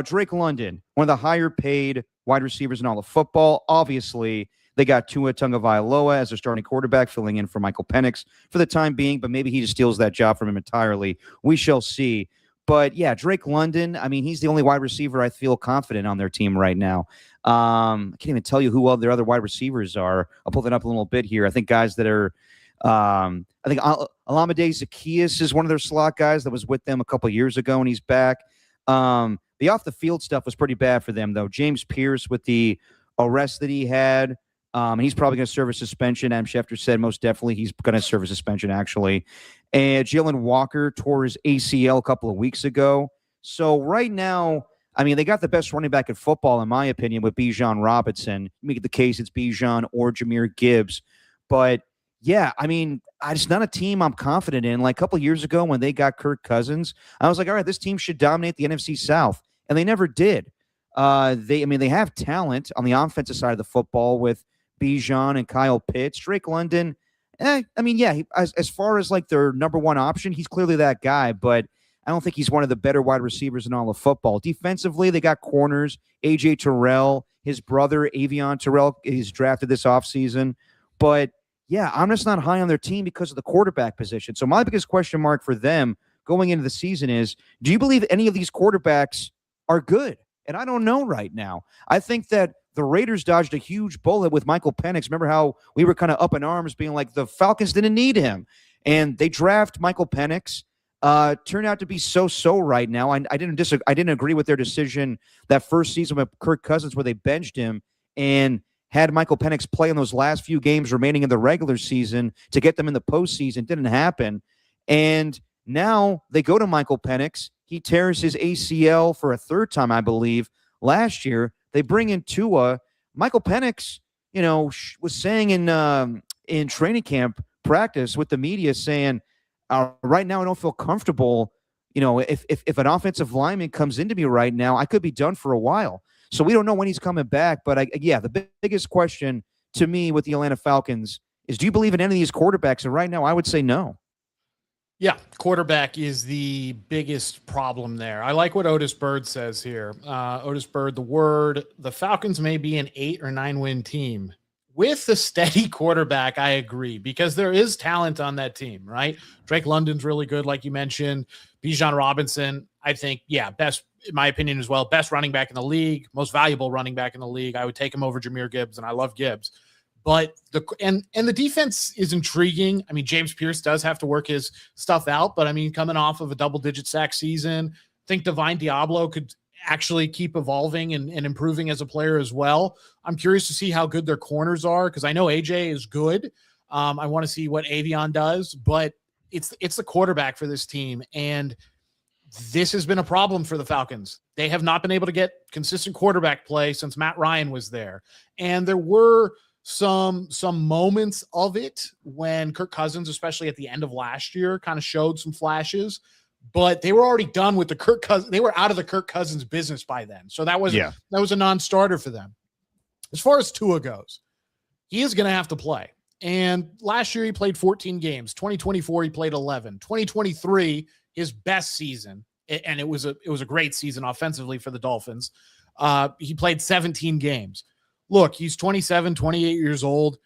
Drake London, one of the higher paid wide receivers in all of football. Obviously, they got Tua Tagovailoa as their starting quarterback, filling in for Michael Penix for the time being, but maybe he just steals that job from him entirely. We shall see. But yeah, Drake London, I mean, he's the only wide receiver I feel confident on their team right now. I can't even tell you who all their other wide receivers are. I'll pull that up a little bit here. I think guys that are, I think Olamide Zaccheaus is one of their slot guys that was with them a couple of years ago, and he's back. The off-the-field stuff was pretty bad for them, though. James Pierce with the arrest that he had, he's probably going to serve a suspension. Adam Schefter said most definitely he's going to serve a suspension, actually. And Jalen Walker tore his ACL a couple of weeks ago. So right now, I mean, they got the best running back in football, in my opinion, with Bijan Robinson. You make the case it's Bijan or Jahmyr Gibbs. But, yeah, I mean, it's not a team I'm confident in. Like a couple of years ago when they got Kirk Cousins, I was like, all right, this team should dominate the NFC South. And they never did. They have talent on the offensive side of the football with Bijan and Kyle Pitts. Drake London, as far as like their number one option, he's clearly that guy, but I don't think he's one of the better wide receivers in all of football. Defensively, they got corners. A.J. Terrell, his brother, Avion Terrell, is drafted this offseason. But, yeah, I'm just not high on their team because of the quarterback position. So my biggest question mark for them going into the season is, do you believe any of these quarterbacks are good? And I don't know right now. I think that the Raiders dodged a huge bullet with Michael Penix. Remember how we were kind of up in arms being like the Falcons didn't need him. And they draft Michael Penix. Turned out to be so right now. I didn't agree with their decision that first season with Kirk Cousins where they benched him and had Michael Penix play in those last few games remaining in the regular season to get them in the postseason. Didn't happen. And now they go to Michael Penix. He tears his ACL for a third time, I believe, last year. They bring in Tua. Michael Penix, was saying in training camp practice with the media saying, right now I don't feel comfortable. If an offensive lineman comes into me right now, I could be done for a while. So we don't know when he's coming back. But the biggest question to me with the Atlanta Falcons is, do you believe in any of these quarterbacks? And right now I would say no. Yeah, quarterback is the biggest problem there. I like what Otis Bird says here. Otis Bird, the Falcons may be an 8 or 9 win team. With a steady quarterback, I agree, because there is talent on that team, right? Drake London's really good, like you mentioned. Bijan Robinson, I think, best, in my opinion as well, best running back in the league, most valuable running back in the league. I would take him over Jahmyr Gibbs, and I love Gibbs. But the defense is intriguing. I mean, James Pierce does have to work his stuff out, but I mean, coming off of a double-digit sack season, I think Divine Diablo could actually keep evolving and improving as a player as well. I'm curious to see how good their corners are because I know AJ is good. I want to see what Avion does, but it's the quarterback for this team, and this has been a problem for the Falcons. They have not been able to get consistent quarterback play since Matt Ryan was there, and there were some moments of it when Kirk Cousins, especially at the end of last year, kind of showed some flashes, but they were already done with the Kirk Cousins. They were out of the Kirk Cousins business by then. So that was a non-starter for them. As far as Tua goes, he is going to have to play. And last year he played 14 games. 2024 he played 11. 2023, his best season, and it was a great season offensively for the Dolphins. He played 17 games. Look, he's 27, 28 years old.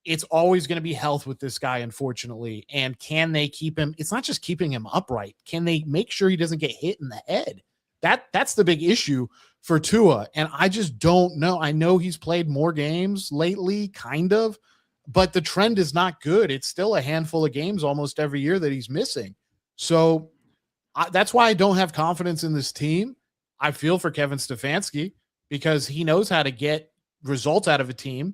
It's always going to be health with this guy, unfortunately. And can they keep him? It's not just keeping him upright. Can they make sure he doesn't get hit in the head? That's the big issue for Tua. And I just don't know. I know he's played more games lately, kind of, but the trend is not good. It's still a handful of games almost every year that he's missing. So that's why I don't have confidence in this team. I feel for Kevin Stefanski because he knows how to get results out of a team.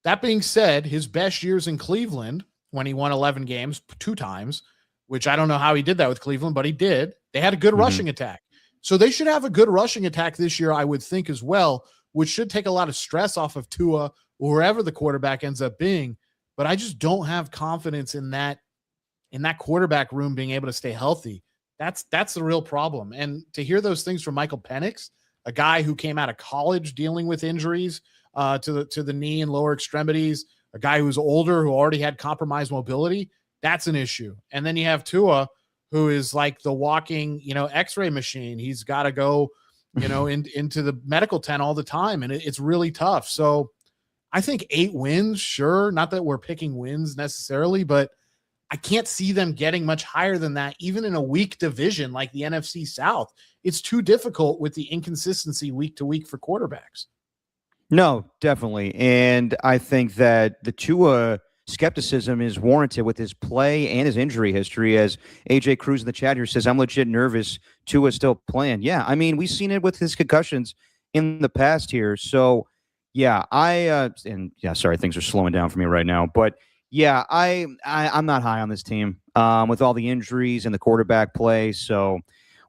That being said, his best years in Cleveland, when he won 11 games 2 times, which I don't know how he did that with Cleveland, but he did. They had a good rushing attack. So they should have a good rushing attack this year, I would think as well, which should take a lot of stress off of Tua or wherever the quarterback ends up being. But I just don't have confidence in that quarterback room being able to stay healthy. That's the real problem. And to hear those things from Michael Penix, a guy who came out of college dealing with injuries to the knee and lower extremities, a guy who's older, who already had compromised mobility, that's an issue. And then you have Tua, who is like the walking, X-ray machine. He's got to go, into the medical tent all the time, and it's really tough. So I think 8 wins, sure. Not that we're picking wins necessarily, but I can't see them getting much higher than that, even in a weak division like the NFC South. It's too difficult with the inconsistency week to week for quarterbacks. No, definitely. And I think that the Tua skepticism is warranted with his play and his injury history. As AJ Cruz in the chat here says, I'm legit nervous Tua's still playing. Yeah, I mean, we've seen it with his concussions in the past here. So, yeah, sorry, things are slowing down for me right now. But, yeah, I'm not high on this team with all the injuries and the quarterback play. So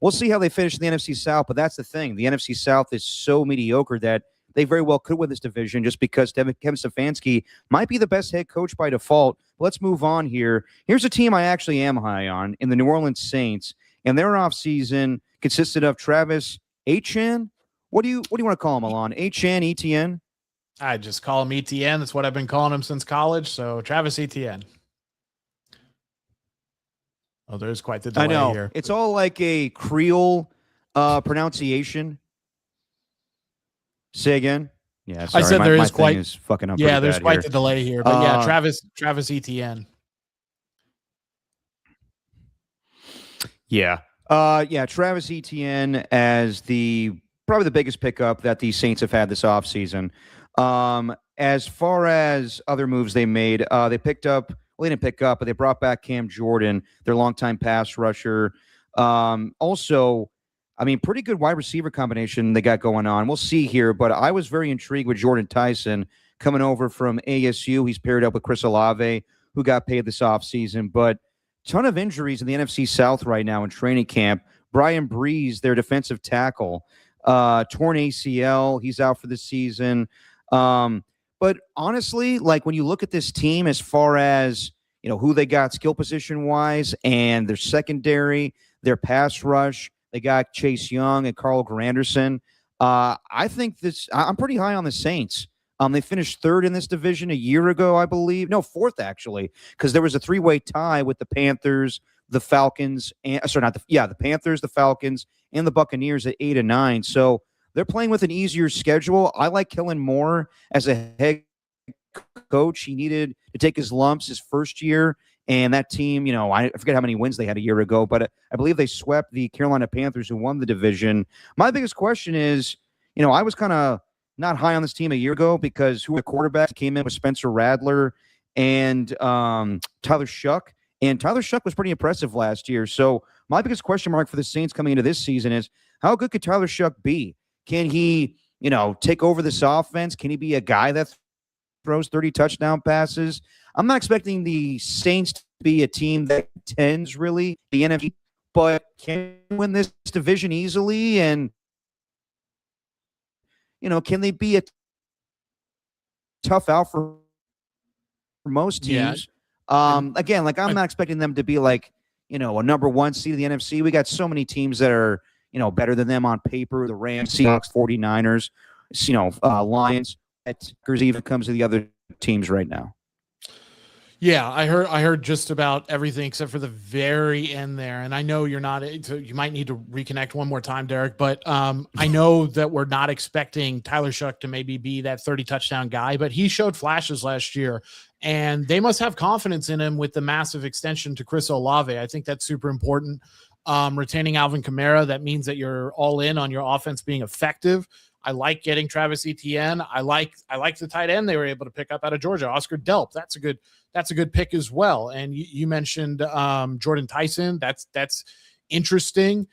we'll see how they finish in the NFC South. But that's the thing. The NFC South is so mediocre that they very well could win this division just because Kevin Stefanski might be the best head coach by default. Let's move on here. Here's a team I actually am high on in the New Orleans Saints, and their offseason consisted of Travis Etienne. What do you want to call him, Alon? Etienne? I just call him Etienne. That's what I've been calling him since college. So Travis Etienne. Oh, there's quite the delay here. It's all like a Creole pronunciation. Say again. Yeah, sorry. I said there is quite is fucking up. Yeah, there's quite the delay here. But yeah, Travis Etienne. Yeah. Travis Etienne as probably the biggest pickup that the Saints have had this offseason. As far as other moves they made, they picked up, well, they didn't pick up, but they brought back Cam Jordan, their longtime pass rusher. Also, I mean, pretty good wide receiver combination they got going on. We'll see here, but I was very intrigued with Jordan Tyson coming over from ASU. He's paired up with Chris Olave, who got paid this offseason, but ton of injuries in the NFC South right now in training camp. Brian Breeze, their defensive tackle, torn ACL. He's out for the season. But honestly, like when you look at this team as far as, who they got skill position wise and their secondary, their pass rush, they got Chase Young and Carl Granderson. I think I'm pretty high on the Saints. They finished third in this division a year ago, I believe. No, fourth actually, because there was a three-way tie with the Panthers, the Falcons, the Panthers, the Falcons, and the Buccaneers at 8 and 9. So they're playing with an easier schedule. I like Kellen Moore as a head coach. He needed to take his lumps his first year. And that team, I forget how many wins they had a year ago, but I believe they swept the Carolina Panthers, who won the division. My biggest question is, I was kind of not high on this team a year ago because who were the quarterbacks came in with Spencer Radler and Tyler Shuck. And Tyler Shuck was pretty impressive last year. So my biggest question mark for the Saints coming into this season is, how good could Tyler Shuck be? Can he, take over this offense? Can he be a guy that throws 30 touchdown passes? I'm not expecting the Saints to be a team that tends really the NFC, but can win this division easily? And, can they be a tough out for most teams? Yeah. Again, I'm not expecting them to be like, a number one seed of the NFC. We got so many teams that are, better than them on paper. The Rams, Seahawks, 49ers, Lions. Packers even comes to the other teams right now. Yeah, I heard just about everything except for the very end there. And I know you might need to reconnect one more time, Derek, but I know that we're not expecting Tyler Shuck to maybe be that 30 touchdown guy, but he showed flashes last year and they must have confidence in him with the massive extension to Chris Olave. I think that's super important. Retaining Alvin Kamara, that means that you're all in on your offense being effective. I like getting Travis Etienne. I like the tight end they were able to pick up out of Georgia, Oscar Delp. That's a good pick as well. And you mentioned Jordan Tyson. That's interesting.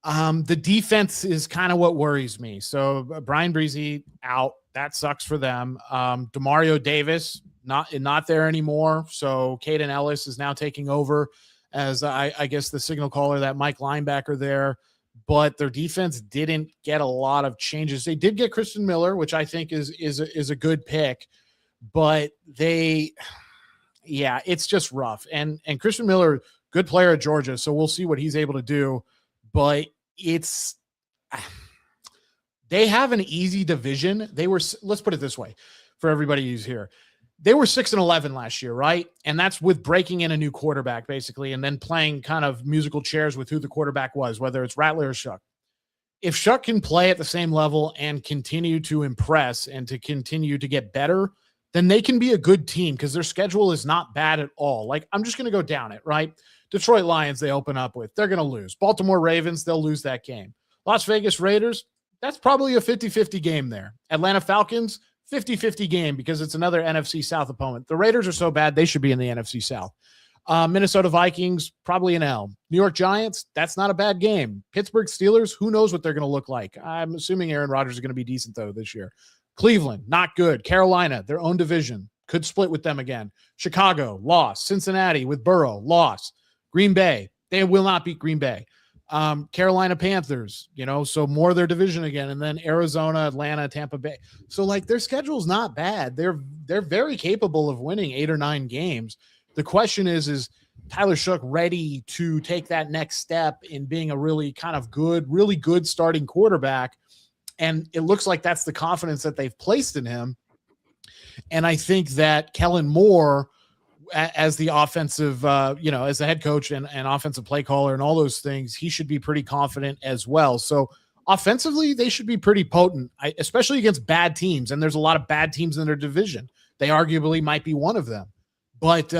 The defense is kind of what worries me. So Brian Breezy out. That sucks for them. Demario Davis not there anymore. So Caden Ellis is now taking over as I guess the signal caller, that Mike linebacker there. But their defense didn't get a lot of changes. They did get Christian Miller, which I think is a good pick, but it's just rough. And Christian Miller, good player at Georgia, so we'll see what he's able to do. But they have an easy division. Let's put it this way for everybody who's here. They were 6-11 last year, right? And that's with breaking in a new quarterback, basically, and then playing kind of musical chairs with who the quarterback was, whether it's Rattler or Shuck. If Shuck can play at the same level and continue to impress and to continue to get better, then they can be a good team because their schedule is not bad at all. Like, I'm just going to go down it, right? Detroit Lions, they open up with. They're going to lose. Baltimore Ravens, they'll lose that game. Las Vegas Raiders, that's probably a 50-50 game there. Atlanta Falcons, 50-50 game because it's another NFC South opponent. The Raiders are so bad, they should be in the NFC South. Minnesota Vikings, probably an L. New York Giants, that's not a bad game. Pittsburgh Steelers, who knows what they're going to look like. I'm assuming Aaron Rodgers is going to be decent, though, this year. Cleveland, not good. Carolina, their own division, could split with them again. Chicago, loss. Cincinnati with Burrow, loss. Green Bay, they will not beat Green Bay. Carolina Panthers, so more of their division again, and then Arizona, Atlanta, Tampa Bay. So like their schedule's not bad. They're very capable of winning 8 or 9 games. The question is Tyler Shook ready to take that next step in being a really good starting quarterback? And it looks like that's the confidence that they've placed in him. And I think that Kellen Moore, as the offensive, as the head coach and offensive play caller and all those things, he should be pretty confident as well. So offensively, they should be pretty potent, especially against bad teams. And there's a lot of bad teams in their division. They arguably might be one of them. But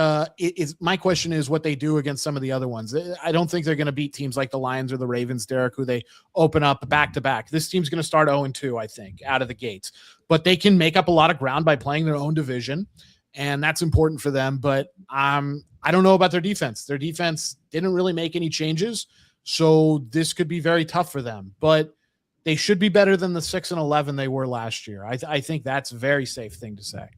my question is what they do against some of the other ones. I don't think they're going to beat teams like the Lions or the Ravens, Derek, who they open up back-to-back. This team's going to start 0-2, I think, out of the gates. But they can make up a lot of ground by playing their own division, and that's important for them. But I don't know about their defense. Their defense didn't really make any changes, so this could be very tough for them. But they should be better than the 6-11 they were last year. I think that's a very safe thing to say.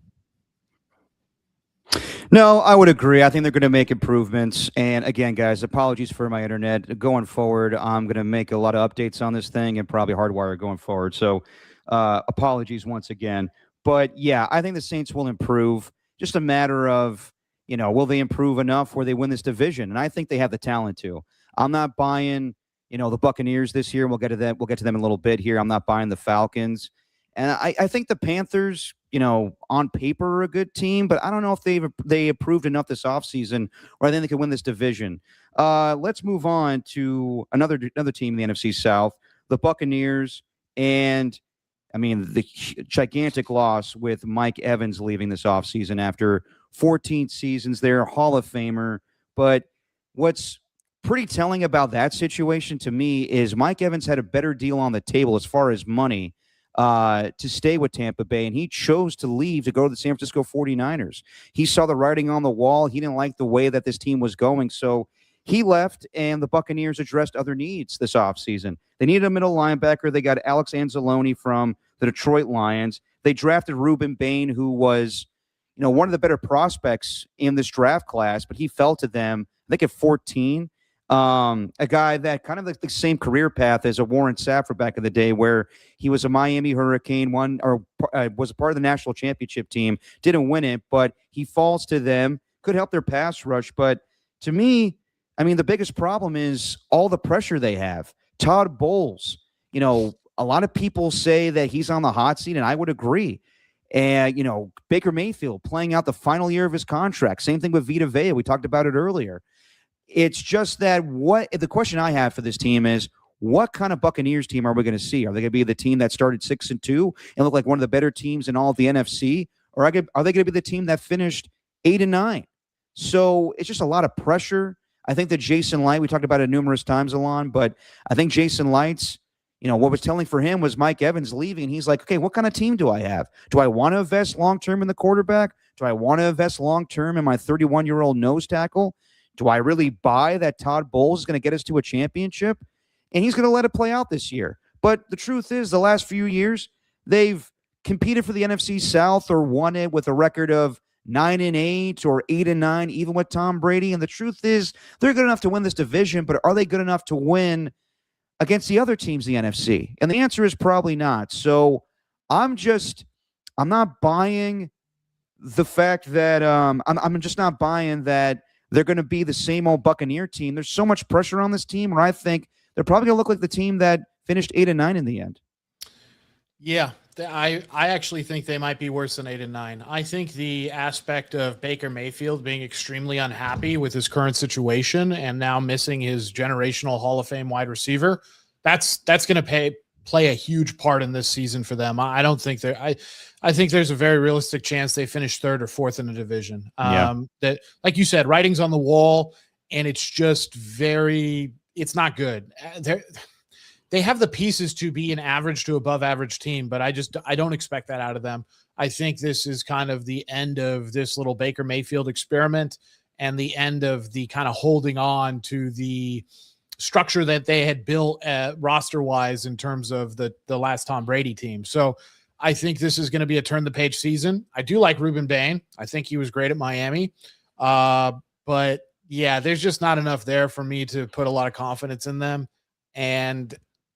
No, I would agree. I think they're going to make improvements. And again, guys, apologies for my internet. Going forward, I'm going to make a lot of updates on this thing and probably hardwire going forward. So apologies once again. But yeah, I think the Saints will improve. Just a matter of, will they improve enough where they win this division? And I think they have the talent to. I'm not buying, the Buccaneers this year. We'll get to them. We'll get to them in a little bit here. I'm not buying the Falcons. And I think the Panthers, on paper are a good team, but I don't know if they improved enough this offseason, or I think they could win this division. Let's move on to another team in the NFC South, the Buccaneers, and the gigantic loss with Mike Evans leaving this offseason after 14 seasons there, Hall of Famer. But what's pretty telling about that situation to me is Mike Evans had a better deal on the table as far as money to stay with Tampa Bay, and he chose to leave to go to the San Francisco 49ers. He saw the writing on the wall. He didn't like the way that this team was going, so he left, and the Buccaneers addressed other needs this offseason. They needed a middle linebacker. They got Alex Anzalone from the Detroit Lions. They drafted Ruben Bain, who was, one of the better prospects in this draft class, but he fell to them, I think, at 14. A guy that kind of like the same career path as a Warren Safford back in the day, where he was a Miami Hurricane, was a part of the national championship team, didn't win it, but he falls to them, could help their pass rush. But to me, the biggest problem is all the pressure they have. Todd Bowles, a lot of people say that he's on the hot seat, and I would agree. And, Baker Mayfield playing out the final year of his contract. Same thing with Vita Vea. We talked about it earlier. It's just that the question I have for this team is, what kind of Buccaneers team are we going to see? Are they going to be the team that started 6-2 and look like one of the better teams in all of the NFC? Or are they going to be the team that finished 8-9? So it's just a lot of pressure. I think that Jason Light, we talked about it numerous times, Alon, but I think Jason Light's, what was telling for him was Mike Evans leaving. And he's like, okay, what kind of team do I have? Do I want to invest long-term in the quarterback? Do I want to invest long-term in my 31-year-old nose tackle? Do I really buy that Todd Bowles is going to get us to a championship? And he's going to let it play out this year. But the truth is, the last few years, they've competed for the NFC South or won it with a record of 9-8 or 8-9, even with Tom Brady. And the truth is, they're good enough to win this division, but are they good enough to win against the other teams in the NFC? And the answer is probably not. So I'm not buying the fact that I'm just not buying that they're going to be the same old Buccaneer team. There's so much pressure on this team where I think they're probably going to look like the team that finished 8-9 in the end. Yeah, I actually think they might be worse than 8-9. I think the aspect of Baker Mayfield being extremely unhappy with his current situation and now missing his generational Hall of Fame wide receiver, that's going to play a huge part in this season for them. I don't think I think there's a very realistic chance they finish 3rd or 4th in the division. That, like you said, writing's on the wall, and it's just it's not good. They have the pieces to be an average to above average team, but I don't expect that out of them. I think this is kind of the end of this little Baker Mayfield experiment and the end of the kind of holding on to the structure that they had built roster wise in terms of the last Tom Brady team. So I think this is going to be a turn the page season. I do like Ruben Bain. I think he was great at Miami. But yeah, there's just not enough there for me to put a lot of confidence in them. And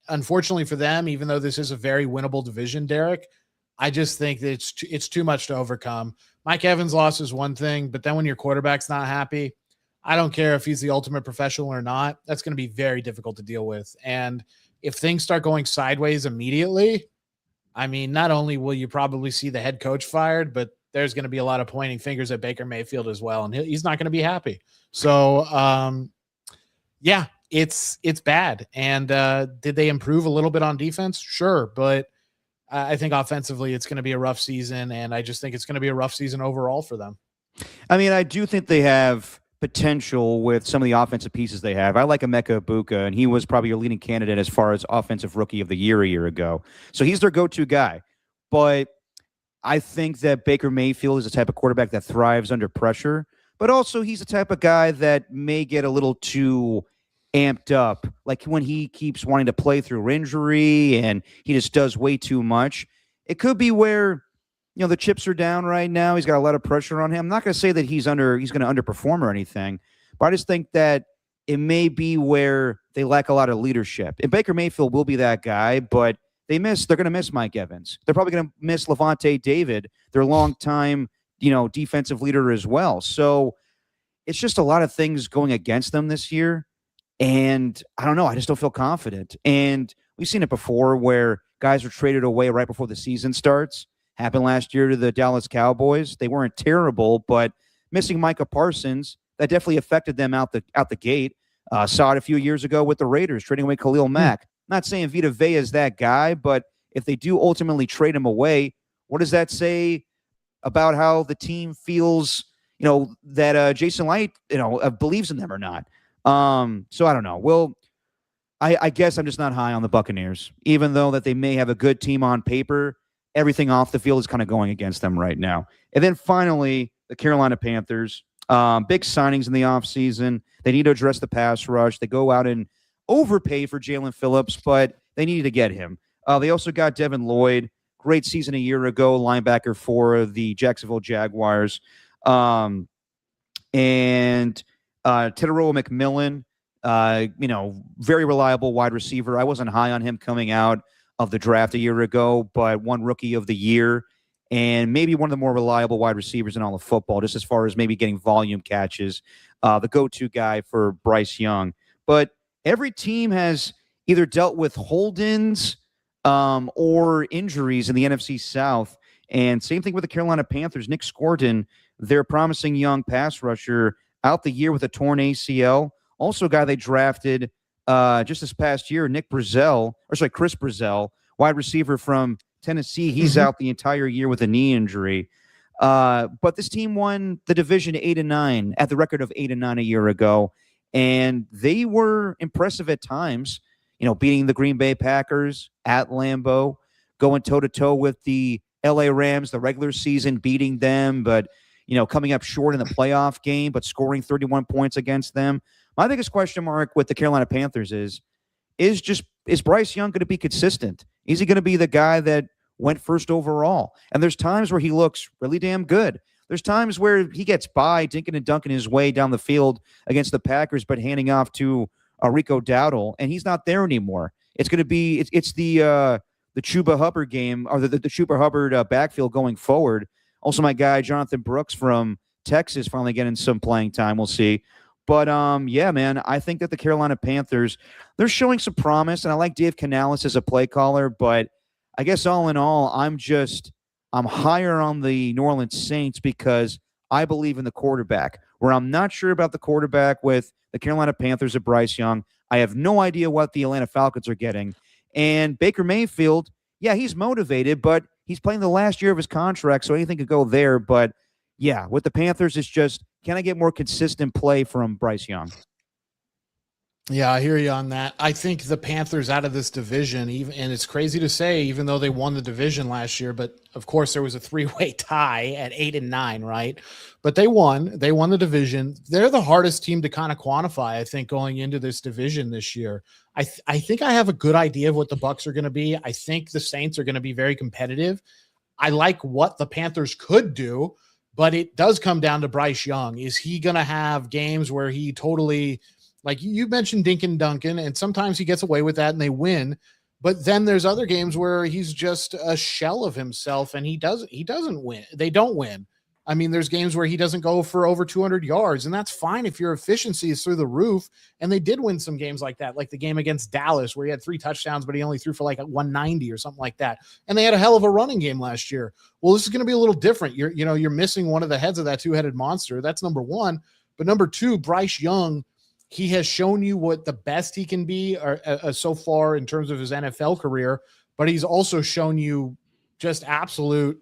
unfortunately for them, even though this is a very winnable division, Derek, I just think that it's too much to overcome. Mike Evans' loss is one thing, but then when your quarterback's not happy, I don't care if he's the ultimate professional or not. That's going to be very difficult to deal with. And if things start going sideways immediately, I mean, not only will you probably see the head coach fired, but there's going to be a lot of pointing fingers at Baker Mayfield as well, and he's not going to be happy. So, yeah, it's bad. And did they improve a little bit on defense? Sure, but I think offensively it's going to be a rough season, and I just think it's going to be a rough season overall for them. I mean, I do think they have potential with some of the offensive pieces they have. I like Emeka Ibuka, and he was probably your leading candidate as far as offensive rookie of the year a year ago. So he's their go-to guy. But I think that Baker Mayfield is the type of quarterback that thrives under pressure, but also he's the type of guy that may get a little too amped up, like when he keeps wanting to play through injury and he just does way too much. It could be where, the chips are down right now. He's got a lot of pressure on him. I'm not going to say that he's going to underperform or anything, but I just think that it may be where they lack a lot of leadership. And Baker Mayfield will be that guy, but they're going to miss Mike Evans. They're probably going to miss Levante David, their longtime, defensive leader as well. So it's just a lot of things going against them this year. And I don't know. I just don't feel confident. And we've seen it before where guys are traded away right before the season starts. Happened last year to the Dallas Cowboys. They weren't terrible, but missing Micah Parsons, that definitely affected them out the gate. Saw it a few years ago with the Raiders, trading away Khalil Mack. Not saying Vita Vea is that guy, but if they do ultimately trade him away, what does that say about how the team feels, that Jason Light, believes in them or not? So I don't know. Well, I guess I'm just not high on the Buccaneers, even though that they may have a good team on paper. Everything off the field is kind of going against them right now. And then finally, the Carolina Panthers, big signings in the offseason. They need to address the pass rush. They go out and overpay for Jalen Phillips, but they needed to get him. They also got Devin Lloyd, great season a year ago, linebacker for the Jacksonville Jaguars. And Teteroa McMillan, very reliable wide receiver. I wasn't high on him coming out of the draft a year ago, but won rookie of the year and maybe one of the more reliable wide receivers in all of football, just as far as maybe getting volume catches, the go-to guy for Bryce Young. But every team has either dealt with hold-ins or injuries in the NFC South. And same thing with the Carolina Panthers. Nick Scordon, their promising young pass rusher, out the year with a torn ACL. Also a guy they drafted just this past year, Chris Brazell, wide receiver from Tennessee. He's out the entire year with a knee injury. But this team won the division 8-9 at the record of 8-9 a year ago. And they were impressive at times, beating the Green Bay Packers at Lambeau, going toe-to-toe with the LA Rams, the regular season, beating them, but, coming up short in the playoff game, but scoring 31 points against them. My biggest question mark with the Carolina Panthers is Bryce Young going to be consistent? Is he going to be the guy that went first overall? And there's times where he looks really damn good. There's times where he gets by, dinking and dunking his way down the field against the Packers, but handing off to Rico Dowdle, and he's not there anymore. It's going to be it's the Chuba Hubbard game, or the Chuba Hubbard backfield going forward. Also, my guy Jonathan Brooks from Texas finally getting some playing time. We'll see. But, yeah, man, I think that the Carolina Panthers, they're showing some promise, and I like Dave Canales as a play caller, but I guess all in all, I'm higher on the New Orleans Saints because I believe in the quarterback, where I'm not sure about the quarterback with the Carolina Panthers of Bryce Young. I have no idea what the Atlanta Falcons are getting. And Baker Mayfield, yeah, he's motivated, but he's playing the last year of his contract, so anything could go there. But, yeah, with the Panthers, it's just, can I get more consistent play from Bryce Young? Yeah, I hear you on that. I think the Panthers out of this division, and it's crazy to say, even though they won the division last year, but of course there was a 3-way tie at 8-9, right? But they won the division. They're the hardest team to kind of quantify, I think, going into this division this year. I think I have a good idea of what the Bucs are going to be. I think the Saints are going to be very competitive. I like what the Panthers could do, but it does come down to Bryce Young. Is he going to have games where he totally Like you mentioned Dinkin Duncan, and sometimes he gets away with that and they win. But then there's other games where he's just a shell of himself and he doesn't win. They don't win. I mean, there's games where he doesn't go for over 200 yards, and that's fine if your efficiency is through the roof. And they did win some games like that, like the game against Dallas where he had 3 touchdowns, but he only threw for like 190 or something like that. And they had a hell of a running game last year. Well, this is going to be a little different. You're missing one of the heads of that two-headed monster. That's number one. But number two, Bryce Young, he has shown you what the best he can be so far in terms of his NFL career, but he's also shown you just absolute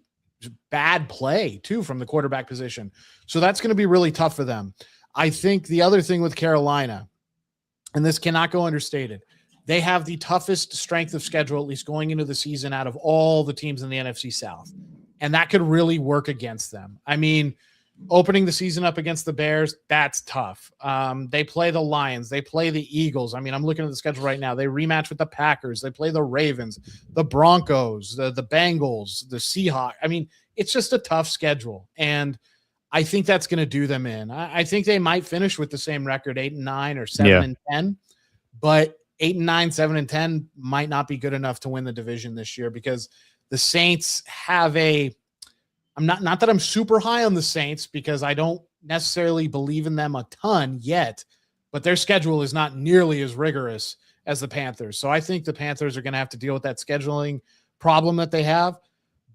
bad play too from the quarterback position. So that's going to be really tough for them. I think the other thing with Carolina, and this cannot go understated, they have the toughest strength of schedule, at least going into the season, out of all the teams in the NFC South. And that could really work against them. I mean, opening the season up against the Bears, that's tough. They play the Lions. They play the Eagles. I mean, I'm looking at the schedule right now. They rematch with the Packers. They play the Ravens, the Broncos, the Bengals, the Seahawks. I mean, it's just a tough schedule. And I think that's going to do them in. I think they might finish with the same record, 8-9 or 7-10. But 8-9, 7-10 might not be good enough to win the division this year because the Saints have I'm not that I'm super high on the Saints because I don't necessarily believe in them a ton yet, but their schedule is not nearly as rigorous as the Panthers. So I think the Panthers are going to have to deal with that scheduling problem that they have,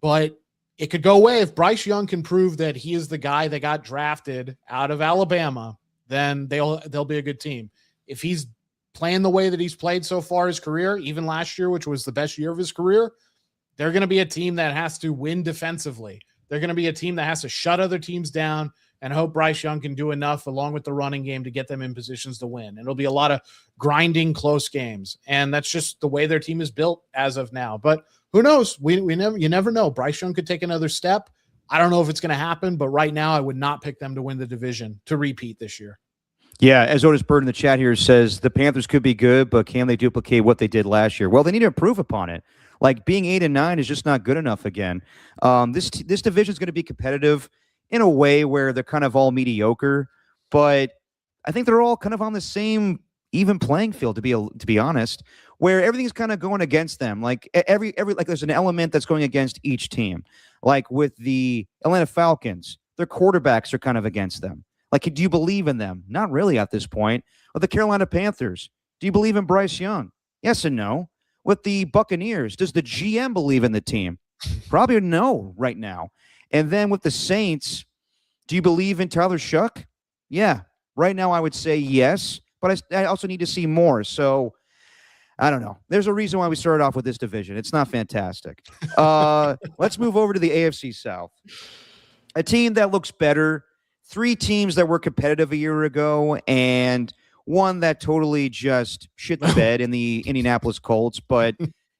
but it could go away if Bryce Young can prove that he is the guy that got drafted out of Alabama, then they'll be a good team. If he's playing the way that he's played so far his career, even last year, which was the best year of his career, they're going to be a team that has to win defensively. They're going to be a team that has to shut other teams down and hope Bryce Young can do enough along with the running game to get them in positions to win. And it'll be a lot of grinding close games. And that's just the way their team is built as of now. But who knows? You never know. Bryce Young could take another step. I don't know if it's going to happen, but right now I would not pick them to win the division to repeat this year. Yeah, as Otis Bird in the chat here says, the Panthers could be good, but can they duplicate what they did last year? Well, they need to improve upon it. Like being 8-9 is just not good enough again. This division is going to be competitive in a way where they're kind of all mediocre, but I think they're all kind of on the same even playing field to be honest, where everything's kind of going against them. Like every like there's an element that's going against each team. Like with the Atlanta Falcons, their quarterbacks are kind of against them. Like, do you believe in them? Not really at this point. With the Carolina Panthers, do you believe in Bryce Young? Yes and no. With the Buccaneers, does the GM believe in the team? Probably no right now. And then with the Saints, do you believe in Tyler Shuck? Yeah. Right now I would say yes, but I also need to see more. So I don't know. There's a reason why we started off with this division. It's not fantastic. Let's move over to the AFC South. A team that looks better. 3 teams that were competitive a year ago and one that totally just shit the bed in the Indianapolis Colts. But,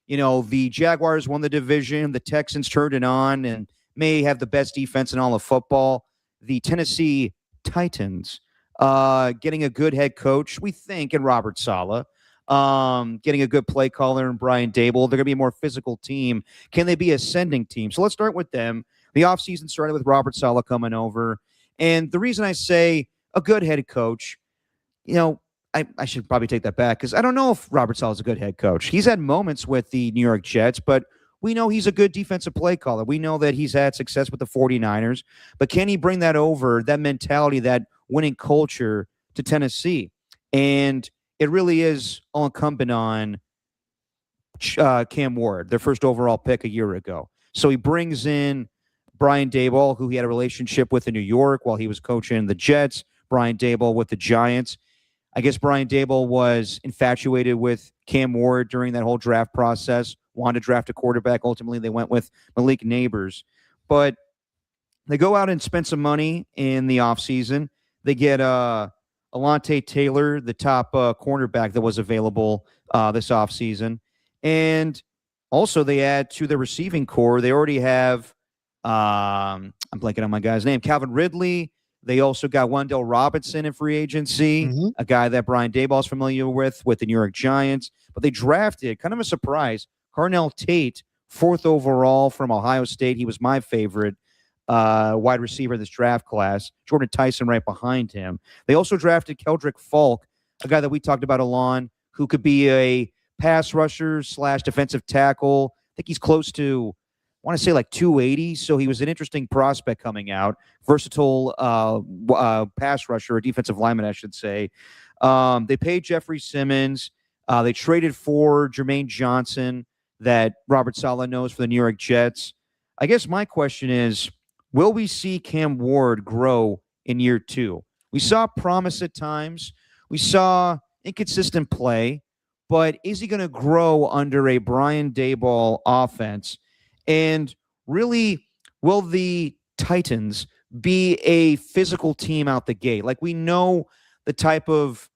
the Jaguars won the division. The Texans turned it on and may have the best defense in all of football. The Tennessee Titans getting a good head coach, we think, in Robert Saleh. Getting a good play caller in Brian Dable. They're going to be a more physical team. Can they be an ascending team? So let's start with them. The offseason started with Robert Saleh coming over. And the reason I say a good head coach, I should probably take that back because I don't know if Robert Saleh is a good head coach. He's had moments with the New York Jets, but we know he's a good defensive play caller. We know that he's had success with the 49ers, but can he bring that over, that mentality, that winning culture to Tennessee? And it really is all incumbent on Cam Ward, their first overall pick a year ago. So he brings in Brian Daboll, who he had a relationship with in New York while he was coaching the Jets, Brian Daboll with the Giants. I guess Brian Daboll was infatuated with Cam Ward during that whole draft process, wanted to draft a quarterback. Ultimately, they went with Malik Neighbors. But they go out and spend some money in the offseason. They get Alontae Taylor, the top cornerback that was available this offseason. And also they add to the receiving core. They already have, I'm blanking on my guy's name, Calvin Ridley. They also got Wendell Robinson in free agency, a guy that Brian Daboll is familiar with the New York Giants. But they drafted, kind of a surprise, Carnell Tate, 4th overall from Ohio State. He was my favorite wide receiver in this draft class. Jordan Tyson right behind him. They also drafted Keldrick Falk, a guy that we talked about a lot, who could be a pass rusher / defensive tackle. I think he's close to, I want to say like 280. So he was an interesting prospect coming out. Versatile pass rusher, or defensive lineman, I should say. They paid Jeffrey Simmons. They traded for Jermaine Johnson, that Robert Saleh knows, for the New York Jets. I guess my question is, will we see Cam Ward grow in year 2? We saw promise at times. We saw inconsistent play, but is he going to grow under a Brian Daboll offense? And really, will the Titans be a physical team out the gate? Like, we know the type of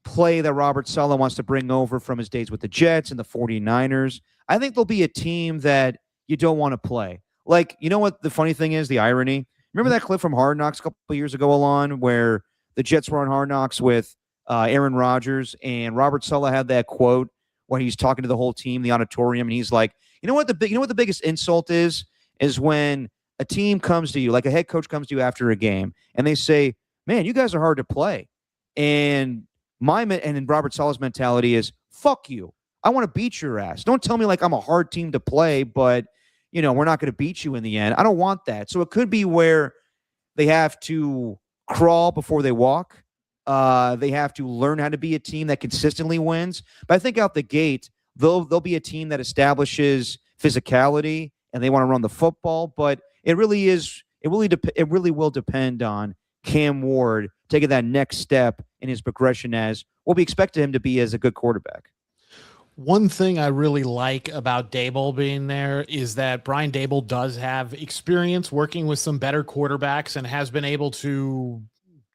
play that Robert Saleh wants to bring over from his days with the Jets and the 49ers. I think they'll be a team that you don't want to play. Like, you know what the funny thing is, the irony? Remember that clip from Hard Knocks a couple of years ago, Alon, where the Jets were on Hard Knocks with Aaron Rodgers, and Robert Saleh had that quote when he's talking to the whole team, the auditorium, and he's like, you know what the biggest insult is when a team comes to you, like a head coach comes to you after a game, and they say, man, you guys are hard to play. And then Robert Saleh's mentality is, fuck you. I want to beat your ass. Don't tell me like I'm a hard team to play, but we're not going to beat you in the end. I don't want that. So it could be where they have to crawl before they walk. They have to learn how to be a team that consistently wins. But I think out the gate, they'll be a team that establishes physicality and they want to run the football. But it really will depend on Cam Ward taking that next step in his progression as what we expected him to be as a good quarterback. One thing I really like about Daboll being there is that Brian Daboll does have experience working with some better quarterbacks and has been able to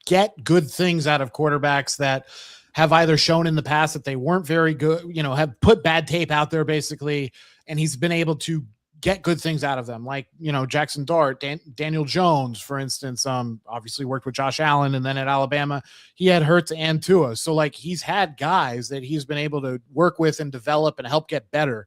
get good things out of quarterbacks that have either shown in the past that they weren't very good, have put bad tape out there basically, and he's been able to get good things out of them. Like, Jackson Dart, Daniel Jones, for instance, obviously worked with Josh Allen, and then at Alabama, he had Hurts and Tua. So like, he's had guys that he's been able to work with and develop and help get better.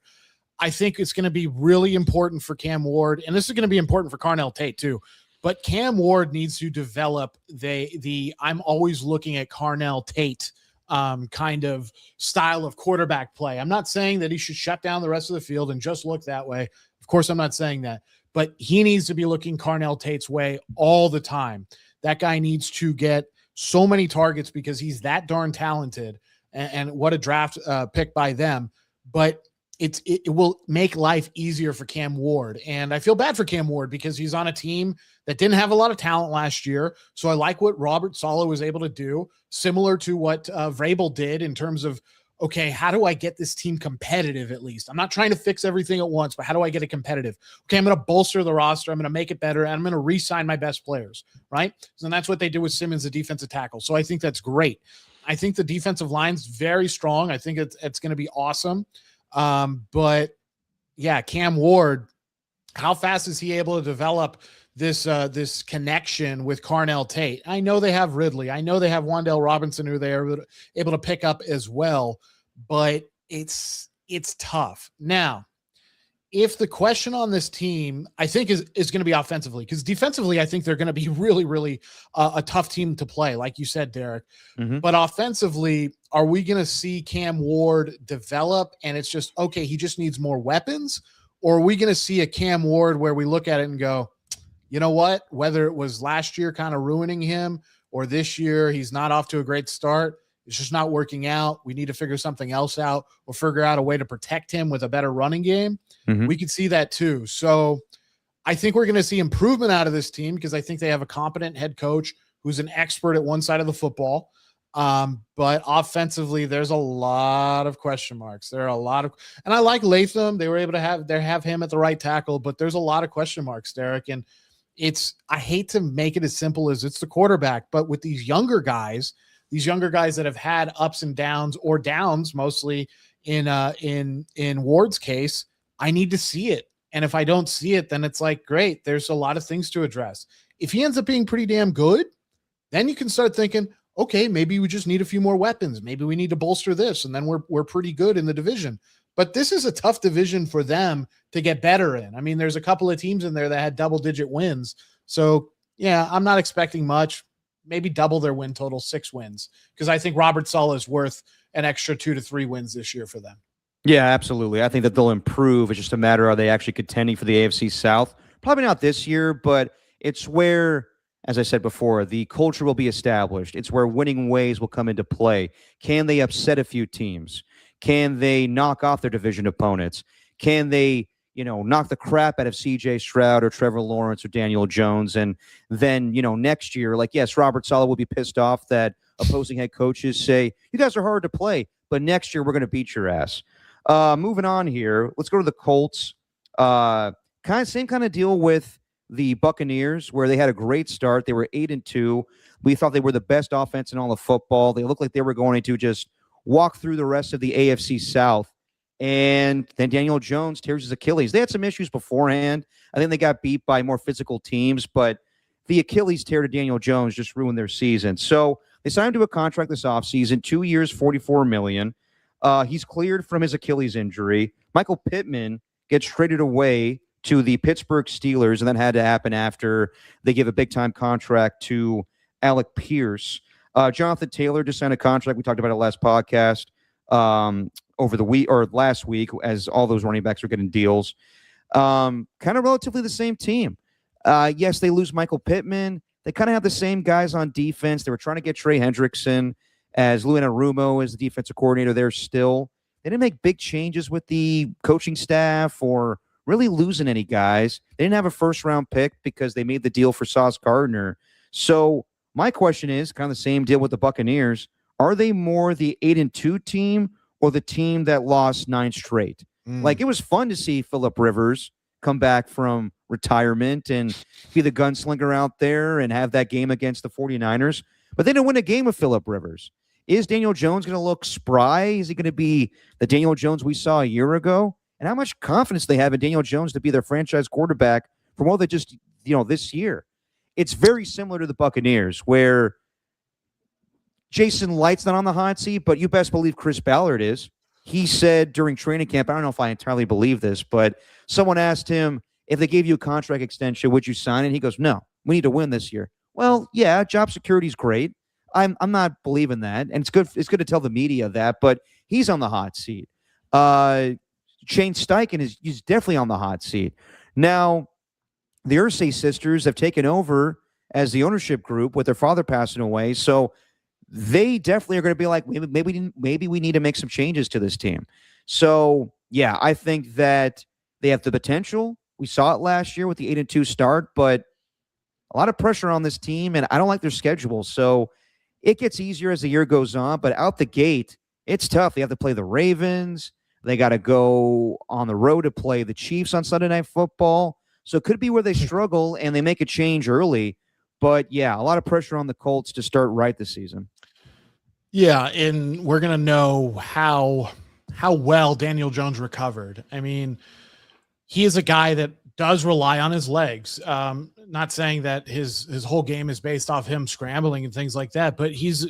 I think it's going to be really important for Cam Ward, and this is going to be important for Carnell Tate too. But Cam Ward needs to develop the I'm always looking at Carnell Tate kind of style of quarterback play. I'm not saying that he should shut down the rest of the field and just look that way. Of course, I'm not saying that, but he needs to be looking Carnell Tate's way all the time. That guy needs to get so many targets because he's that darn talented, and what a draft pick by them. But it will make life easier for Cam Ward. And I feel bad for Cam Ward because he's on a team that didn't have a lot of talent last year. So I like what Robert Saleh was able to do, similar to what Vrabel did in terms of, okay, how do I get this team competitive at least? I'm not trying to fix everything at once, but how do I get it competitive? Okay, I'm going to bolster the roster. I'm going to make it better, and I'm going to re-sign my best players, right? So that's what they did with Simmons, the defensive tackle. So I think that's great. I think the defensive line's very strong. I think it's going to be awesome. But yeah, Cam Ward, how fast is he able to develop this connection with Carnell Tate? I know they have Ridley. I know they have Wan'Dale Robinson, who they are able to pick up as well, but it's tough. Now, if the question on this team, I think, is going to be offensively, because defensively, I think they're going to be really, really a tough team to play, like you said, Derek. Mm-hmm. But offensively, are we going to see Cam Ward develop and it's just, okay, he just needs more weapons? Or are we going to see a Cam Ward where we look at it and go, you know what, whether it was last year kind of ruining him or this year he's not off to a great start, it's just not working out, we need to figure something else out or figure out a way to protect him with a better running game? Mm-hmm. We could see that too. So I think we're going to see improvement out of this team because I think they have a competent head coach who's an expert at one side of the football. But offensively, there's a lot of question marks. There are a lot of, and I like Latham. They were able to have him at the right tackle, but there's a lot of question marks, Derek. And I hate to make it as simple as it's the quarterback, but with these younger guys that have had ups and downs, or downs mostly in Ward's case, I need to see it. And if I don't see it, then it's like, great, there's a lot of things to address. If he ends up being pretty damn good, then you can start thinking, okay, maybe we just need a few more weapons. Maybe we need to bolster this, and then we're pretty good in the division. But this is a tough division for them to get better in. I mean, there's a couple of teams in there that had double-digit wins. So, yeah, I'm not expecting much. maybe double their win total, 6 wins, because I think Robert Saleh is worth an extra 2 to 3 wins this year for them. Yeah, absolutely. I think that they'll improve. It's just a matter, are they actually contending for the AFC South? Probably not this year, but it's where, as I said before, the culture will be established. It's where winning ways will come into play. Can they upset a few teams? Can they knock off their division opponents? Can they, knock the crap out of CJ Stroud or Trevor Lawrence or Daniel Jones? And then, next year, yes, Robert Saleh will be pissed off that opposing head coaches say, you guys are hard to play, but next year we're going to beat your ass. Moving on here, let's go to the Colts. Same kind of deal with the Buccaneers, where they had a great start. They were 8-2. We thought they were the best offense in all of football. They looked like they were going to just walk through the rest of the AFC South. And then Daniel Jones tears his Achilles. They had some issues beforehand. I think they got beat by more physical teams, but the Achilles tear to Daniel Jones just ruined their season. So they signed him to a contract this offseason, 2 years, $44 million. He's cleared from his Achilles injury. Michael Pittman gets traded away to the Pittsburgh Steelers, and that had to happen after they give a big-time contract to Alec Pierce. Jonathan Taylor just signed a contract. We talked about it last podcast over the week or last week, as all those running backs are getting deals. Kind of relatively the same team. Yes, they lose Michael Pittman. They kind of have the same guys on defense. They were trying to get Trey Hendrickson as Lou Anarumo as the defensive coordinator there still. They didn't make big changes with the coaching staff or really losing any guys. They didn't have a first-round pick because they made the deal for Sauce Gardner. So my question is kind of the same deal with the Buccaneers. Are they more the 8-2 team or the team that lost 9 straight? It was fun to see Phillip Rivers come back from retirement and be the gunslinger out there and have that game against the 49ers. But they didn't win a game with Phillip Rivers. Is Daniel Jones going to look spry? Is he going to be the Daniel Jones we saw a year ago? And how much confidence they have in Daniel Jones to be their franchise quarterback for more than just, this year? It's very similar to the Buccaneers, where Jason Light's not on the hot seat, but you best believe Chris Ballard is. He said during training camp, I don't know if I entirely believe this, but someone asked him, if they gave you a contract extension, would you sign it? He goes, no, we need to win this year. Well, yeah, job security is great. I'm not believing that, and it's good. It's good to tell the media that, but he's on the hot seat. Shane Steichen he's definitely on the hot seat. Now, the Irsay sisters have taken over as the ownership group with their father passing away, so they definitely are going to be like, maybe we need to make some changes to this team. So, yeah, I think that they have the potential. We saw it last year with the 8-2 start, but a lot of pressure on this team, and I don't like their schedule. So it gets easier as the year goes on, but out the gate, it's tough. They have to play the Ravens. They got to go on the road to play the Chiefs on Sunday Night Football. So it could be where they struggle and they make a change early. But, yeah, a lot of pressure on the Colts to start right this season. Yeah, and we're going to know how well Daniel Jones recovered. I mean, he is a guy that does rely on his legs. Not saying that his whole game is based off him scrambling and things like that, but he's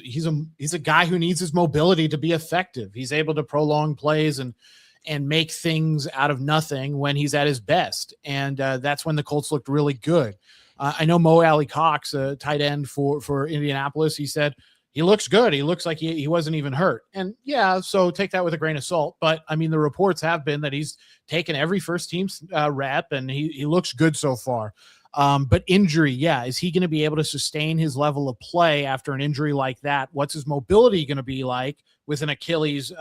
a guy who needs his mobility to be effective. He's able to prolong plays and make things out of nothing when he's at his best. And that's when the Colts looked really good. I know Mo Alley Cox, a tight end for Indianapolis, he said, he looks good. He looks like he wasn't even hurt. And yeah, so take that with a grain of salt. But I mean, the reports have been that he's taken every first team rep and he looks good so far. But injury, yeah. Is he going to be able to sustain his level of play after an injury like that? What's his mobility going to be like with an Achilles,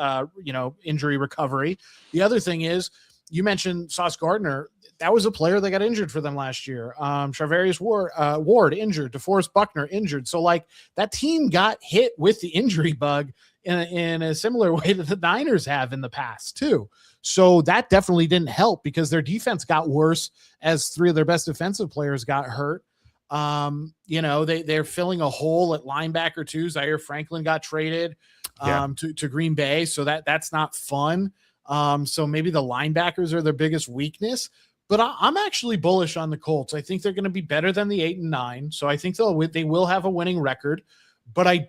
injury recovery? The other thing is, you mentioned Sauce Gardner. That was a player that got injured for them last year. Charvarius Ward injured. DeForest Buckner injured. So, that team got hit with the injury bug in a similar way that the Niners have in the past, too. So that definitely didn't help because their defense got worse as 3 of their best defensive players got hurt. They're filling a hole at linebacker, too. Zaire Franklin got traded to Green Bay. So that's not fun. So maybe the linebackers are their biggest weakness, but I'm actually bullish on the Colts. I think they're going to be better than the 8-9. So I think they will have a winning record, but I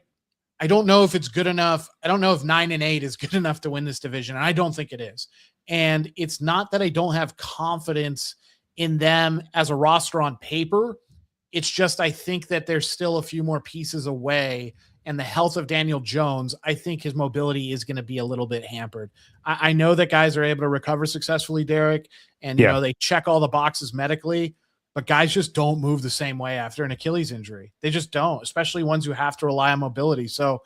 don't know if it's good enough. I don't know if 9-8 is good enough to win this division. And I don't think it is. And it's not that I don't have confidence in them as a roster on paper. It's just, I think that there's still a few more pieces away, and the health of Daniel Jones, I think his mobility is going to be a little bit hampered. I know that guys are able to recover successfully, Derek, and they check all the boxes medically, but guys just don't move the same way after an Achilles injury. They just don't, especially ones who have to rely on mobility. So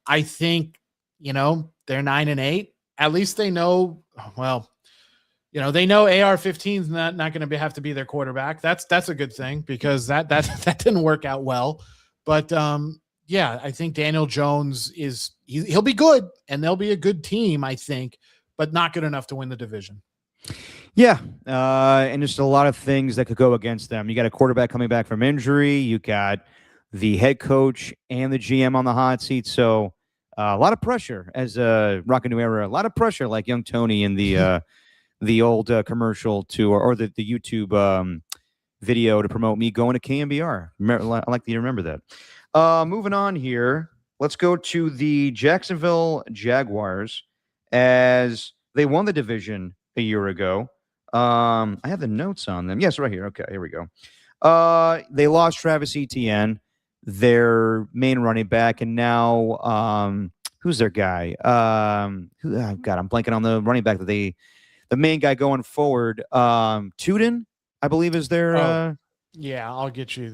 I think, they're 9-8. At least they know, they know AR-15 is not going to have to be their quarterback. That's a good thing, because that didn't work out well. But I think Daniel Jones he'll be good, and they'll be a good team, I think, but not good enough to win the division. Yeah, and just a lot of things that could go against them. You got a quarterback coming back from injury. You got the head coach and the GM on the hot seat. So a lot of pressure as a Rocket New Era. A lot of pressure, like young Tony in the old commercial or the YouTube video to promote me going to KMBR. I like that you remember that. Moving on here, let's go to the Jacksonville Jaguars, as they won the division a year ago. I have the notes on them. Yes, right here. Okay, here we go. They lost Travis Etienne, their main running back, and now who's their guy? I'm blanking on the running back the main guy going forward. Tuden, I believe, is their. I'll get you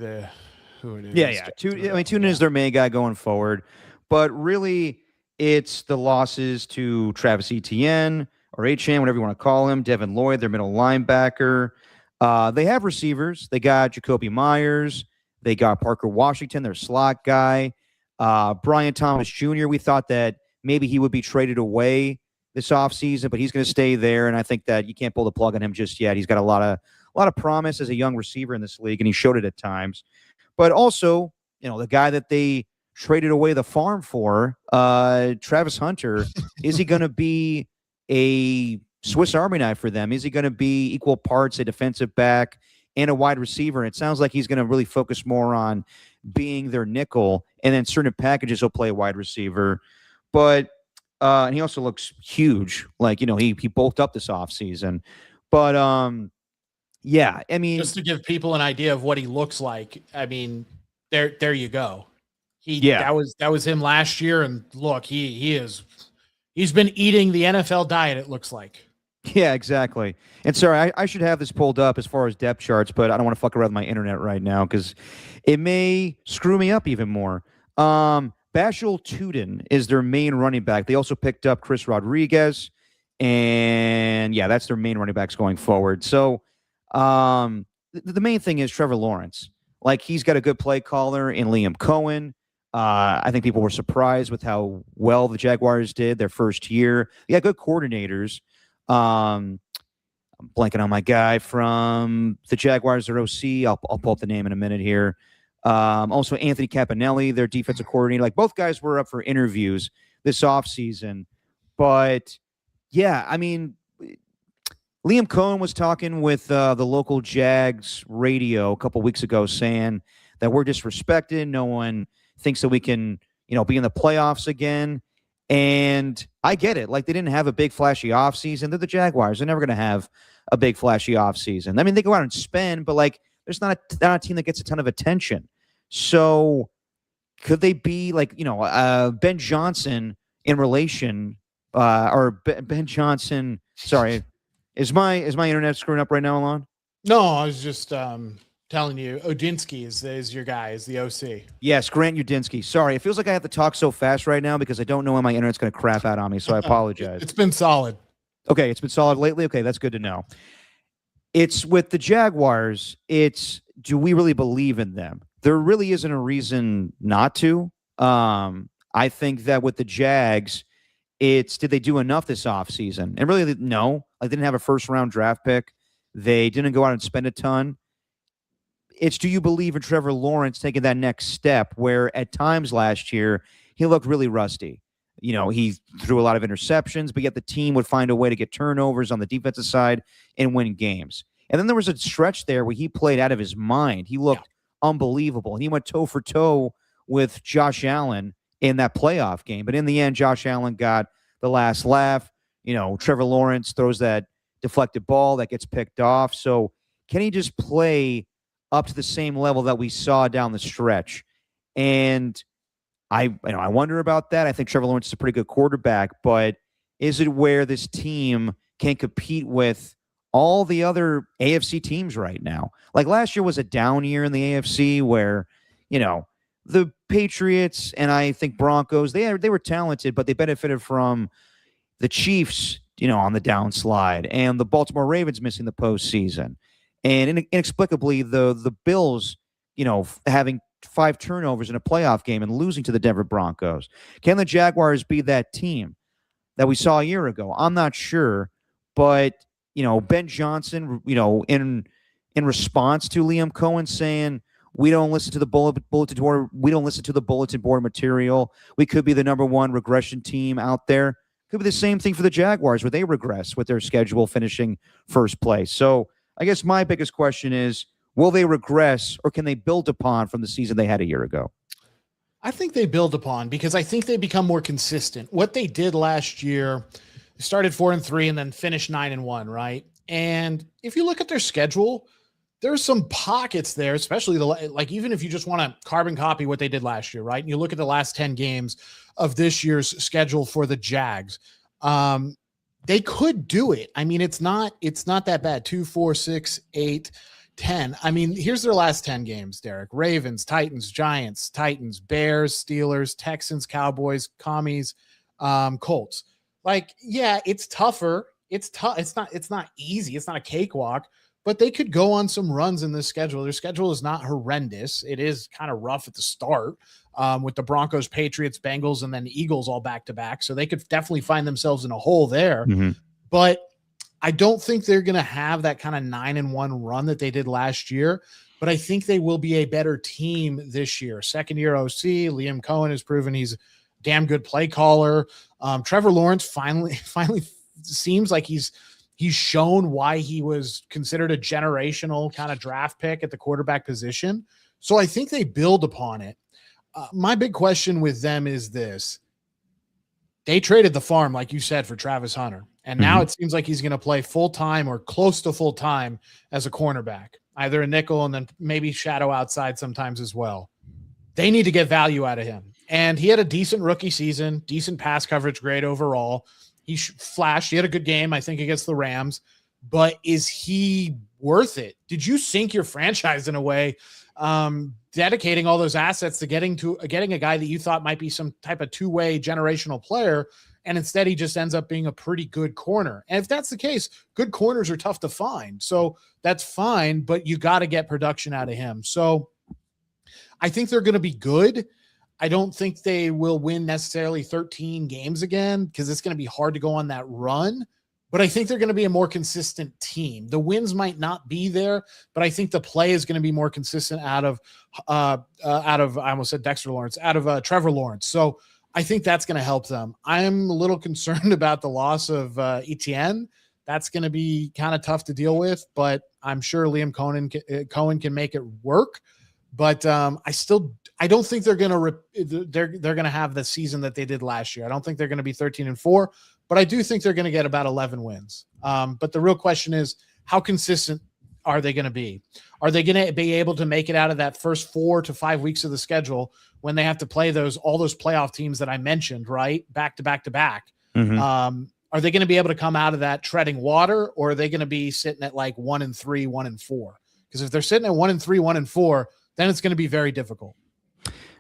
who it is. Yeah. Tuden is their main guy going forward, but really, it's the losses to Travis Etienne, or HN, whatever you want to call him, Devin Lloyd, their middle linebacker. They have receivers. They got Jacoby Myers. They got Parker Washington, their slot guy. Brian Thomas Jr., we thought that maybe he would be traded away this offseason, but he's going to stay there, and I think that you can't pull the plug on him just yet. He's got a lot of promise as a young receiver in this league, and he showed it at times. But also, the guy that they traded away the farm for, Travis Hunter, is he going to be a Swiss Army knife for them? Is he going to be equal parts a defensive back and a wide receiver? And it sounds like he's going to really focus more on being their nickel, and then certain packages he'll play wide receiver. But and he also looks huge. Like, he bulked up this offseason. But I mean, just to give people an idea of what he looks like, I mean, there you go. That was him last year, and look, he's been eating the NFL diet, it looks like. Yeah, exactly. And sorry, I should have this pulled up as far as depth charts, but I don't want to fuck around with my internet right now because it may screw me up even more. Bashal Tuden is their main running back. They also picked up Chris Rodriguez, and that's their main running backs going forward. So the main thing is Trevor Lawrence. Like, he's got a good play caller in Liam Cohen. I think people were surprised with how well the Jaguars did their first year. They got good coordinators. I'm blanking on my guy from the Jaguars, their OC. I'll pull up the name in a minute here. Also, Anthony Campanelli, their defensive coordinator. Like, both guys were up for interviews this offseason. But, I mean, Liam Cohen was talking with the local Jags radio a couple weeks ago saying that we're disrespected. No one thinks that we can, be in the playoffs again. And I get it. Like, they didn't have a big flashy offseason. They're the Jaguars. They're never going to have a big flashy offseason. I mean, they go out and spend, but like, there's not a team that gets a ton of attention. So could they be like, Ben Johnson in relation, or Ben Johnson? Sorry, is my internet screwing up right now, Alon? No, I was just telling you, Odinsky is your guy, is the OC. Yes, Grant Udinsky. Sorry, it feels like I have to talk so fast right now because I don't know when my internet's going to crap out on me, so I apologize. It's been solid. Okay, it's been solid lately? Okay, that's good to know. It's with the Jaguars, do we really believe in them? There really isn't a reason not to. I think that with the Jags, did they do enough this offseason? And really, no. They didn't have a first-round draft pick. They didn't go out and spend a ton. It's, do you believe in Trevor Lawrence taking that next step where at times last year he looked really rusty? He threw a lot of interceptions, but yet the team would find a way to get turnovers on the defensive side and win games. And then there was a stretch there where he played out of his mind. He looked unbelievable. And he went toe for toe with Josh Allen in that playoff game. But in the end, Josh Allen got the last laugh. Trevor Lawrence throws that deflected ball that gets picked off. So can he just play up to the same level that we saw down the stretch. And I wonder about that. I think Trevor Lawrence is a pretty good quarterback, but is it where this team can compete with all the other AFC teams right now? Like last year was a down year in the AFC where, the Patriots and I think Broncos, they were talented, but they benefited from the Chiefs, on the downslide, and the Baltimore Ravens missing the postseason. And inexplicably, the Bills, having 5 turnovers in a playoff game and losing to the Denver Broncos. Can the Jaguars be that team that we saw a year ago? I'm not sure, but Ben Johnson, in response to Liam Cohen saying we don't listen to the bulletin board, we don't listen to the bulletin board material. We could be the number 1 regression team out there. Could be the same thing for the Jaguars where they regress with their schedule finishing first place. So I guess my biggest question is, will they regress or can they build upon from the season they had a year ago? I think they build upon because I think they become more consistent. What they did last year, they started 4-3 and then finished 9-1, right? And if you look at their schedule, there's some pockets there, especially even if you just want to carbon copy what they did last year, right? And you look at the last 10 games of this year's schedule for the Jags. They could do it. I mean, it's not that bad. 2, 4, 6, 8, 10. I mean, here's their last 10 games, Derek. Ravens, Titans, Giants, Titans, Bears, Steelers, Texans, Cowboys, Commies, Colts. It's tougher. It's tough. It's not easy. It's not a cakewalk, but they could go on some runs in this schedule. Their schedule is not horrendous. It is kind of rough at the start with the Broncos, Patriots, Bengals, and then Eagles all back to back. So they could definitely find themselves in a hole there. Mm-hmm. But I don't think they're going to have that kind of 9-1 run that they did last year, but I think they will be a better team this year. Second year OC, Liam Cohen has proven he's a damn good play caller. Trevor Lawrence finally seems like he's shown why he was considered a generational kind of draft pick at the quarterback position. So I think they build upon it. My big question with them is this. They traded the farm, like you said, for Travis Hunter. And now it seems like he's going to play full-time or close to full-time as a cornerback, either a nickel and then maybe shadow outside sometimes as well. They need to get value out of him. And he had a decent rookie season, decent pass coverage grade overall. He flashed. He had a good game, I think, against the Rams. But is he worth it? Did you sink your franchise in a way, dedicating all those assets to getting a guy that you thought might be some type of two-way generational player, and instead he just ends up being a pretty good corner? And if that's the case, good corners are tough to find. So that's fine, but you got to get production out of him. So I think they're going to be good. I don't think they will win necessarily 13 games again because it's going to be hard to go on that run. But I think they're going to be a more consistent team. The wins might not be there, but I think the play is going to be more consistent out of I almost said Dexter Lawrence, out of Trevor Lawrence. So I think that's going to help them. I'm a little concerned about the loss of Etienne. That's going to be kind of tough to deal with, but I'm sure Liam Cohen can make it work. But I don't think they're going to have the season that they did last year. I don't think they're going to be 13-4. But I do think they're going to get about 11 wins. But the real question is, how consistent are they going to be? Are they going to be able to make it out of that first 4 to 5 weeks of the schedule when they have to play all those playoff teams that I mentioned, right? Back to back to back. Mm-hmm. Are they going to be able to come out of that treading water, or are they going to be sitting at like 1-3, 1-4? Because if they're sitting at 1-3, 1-4, then it's going to be very difficult.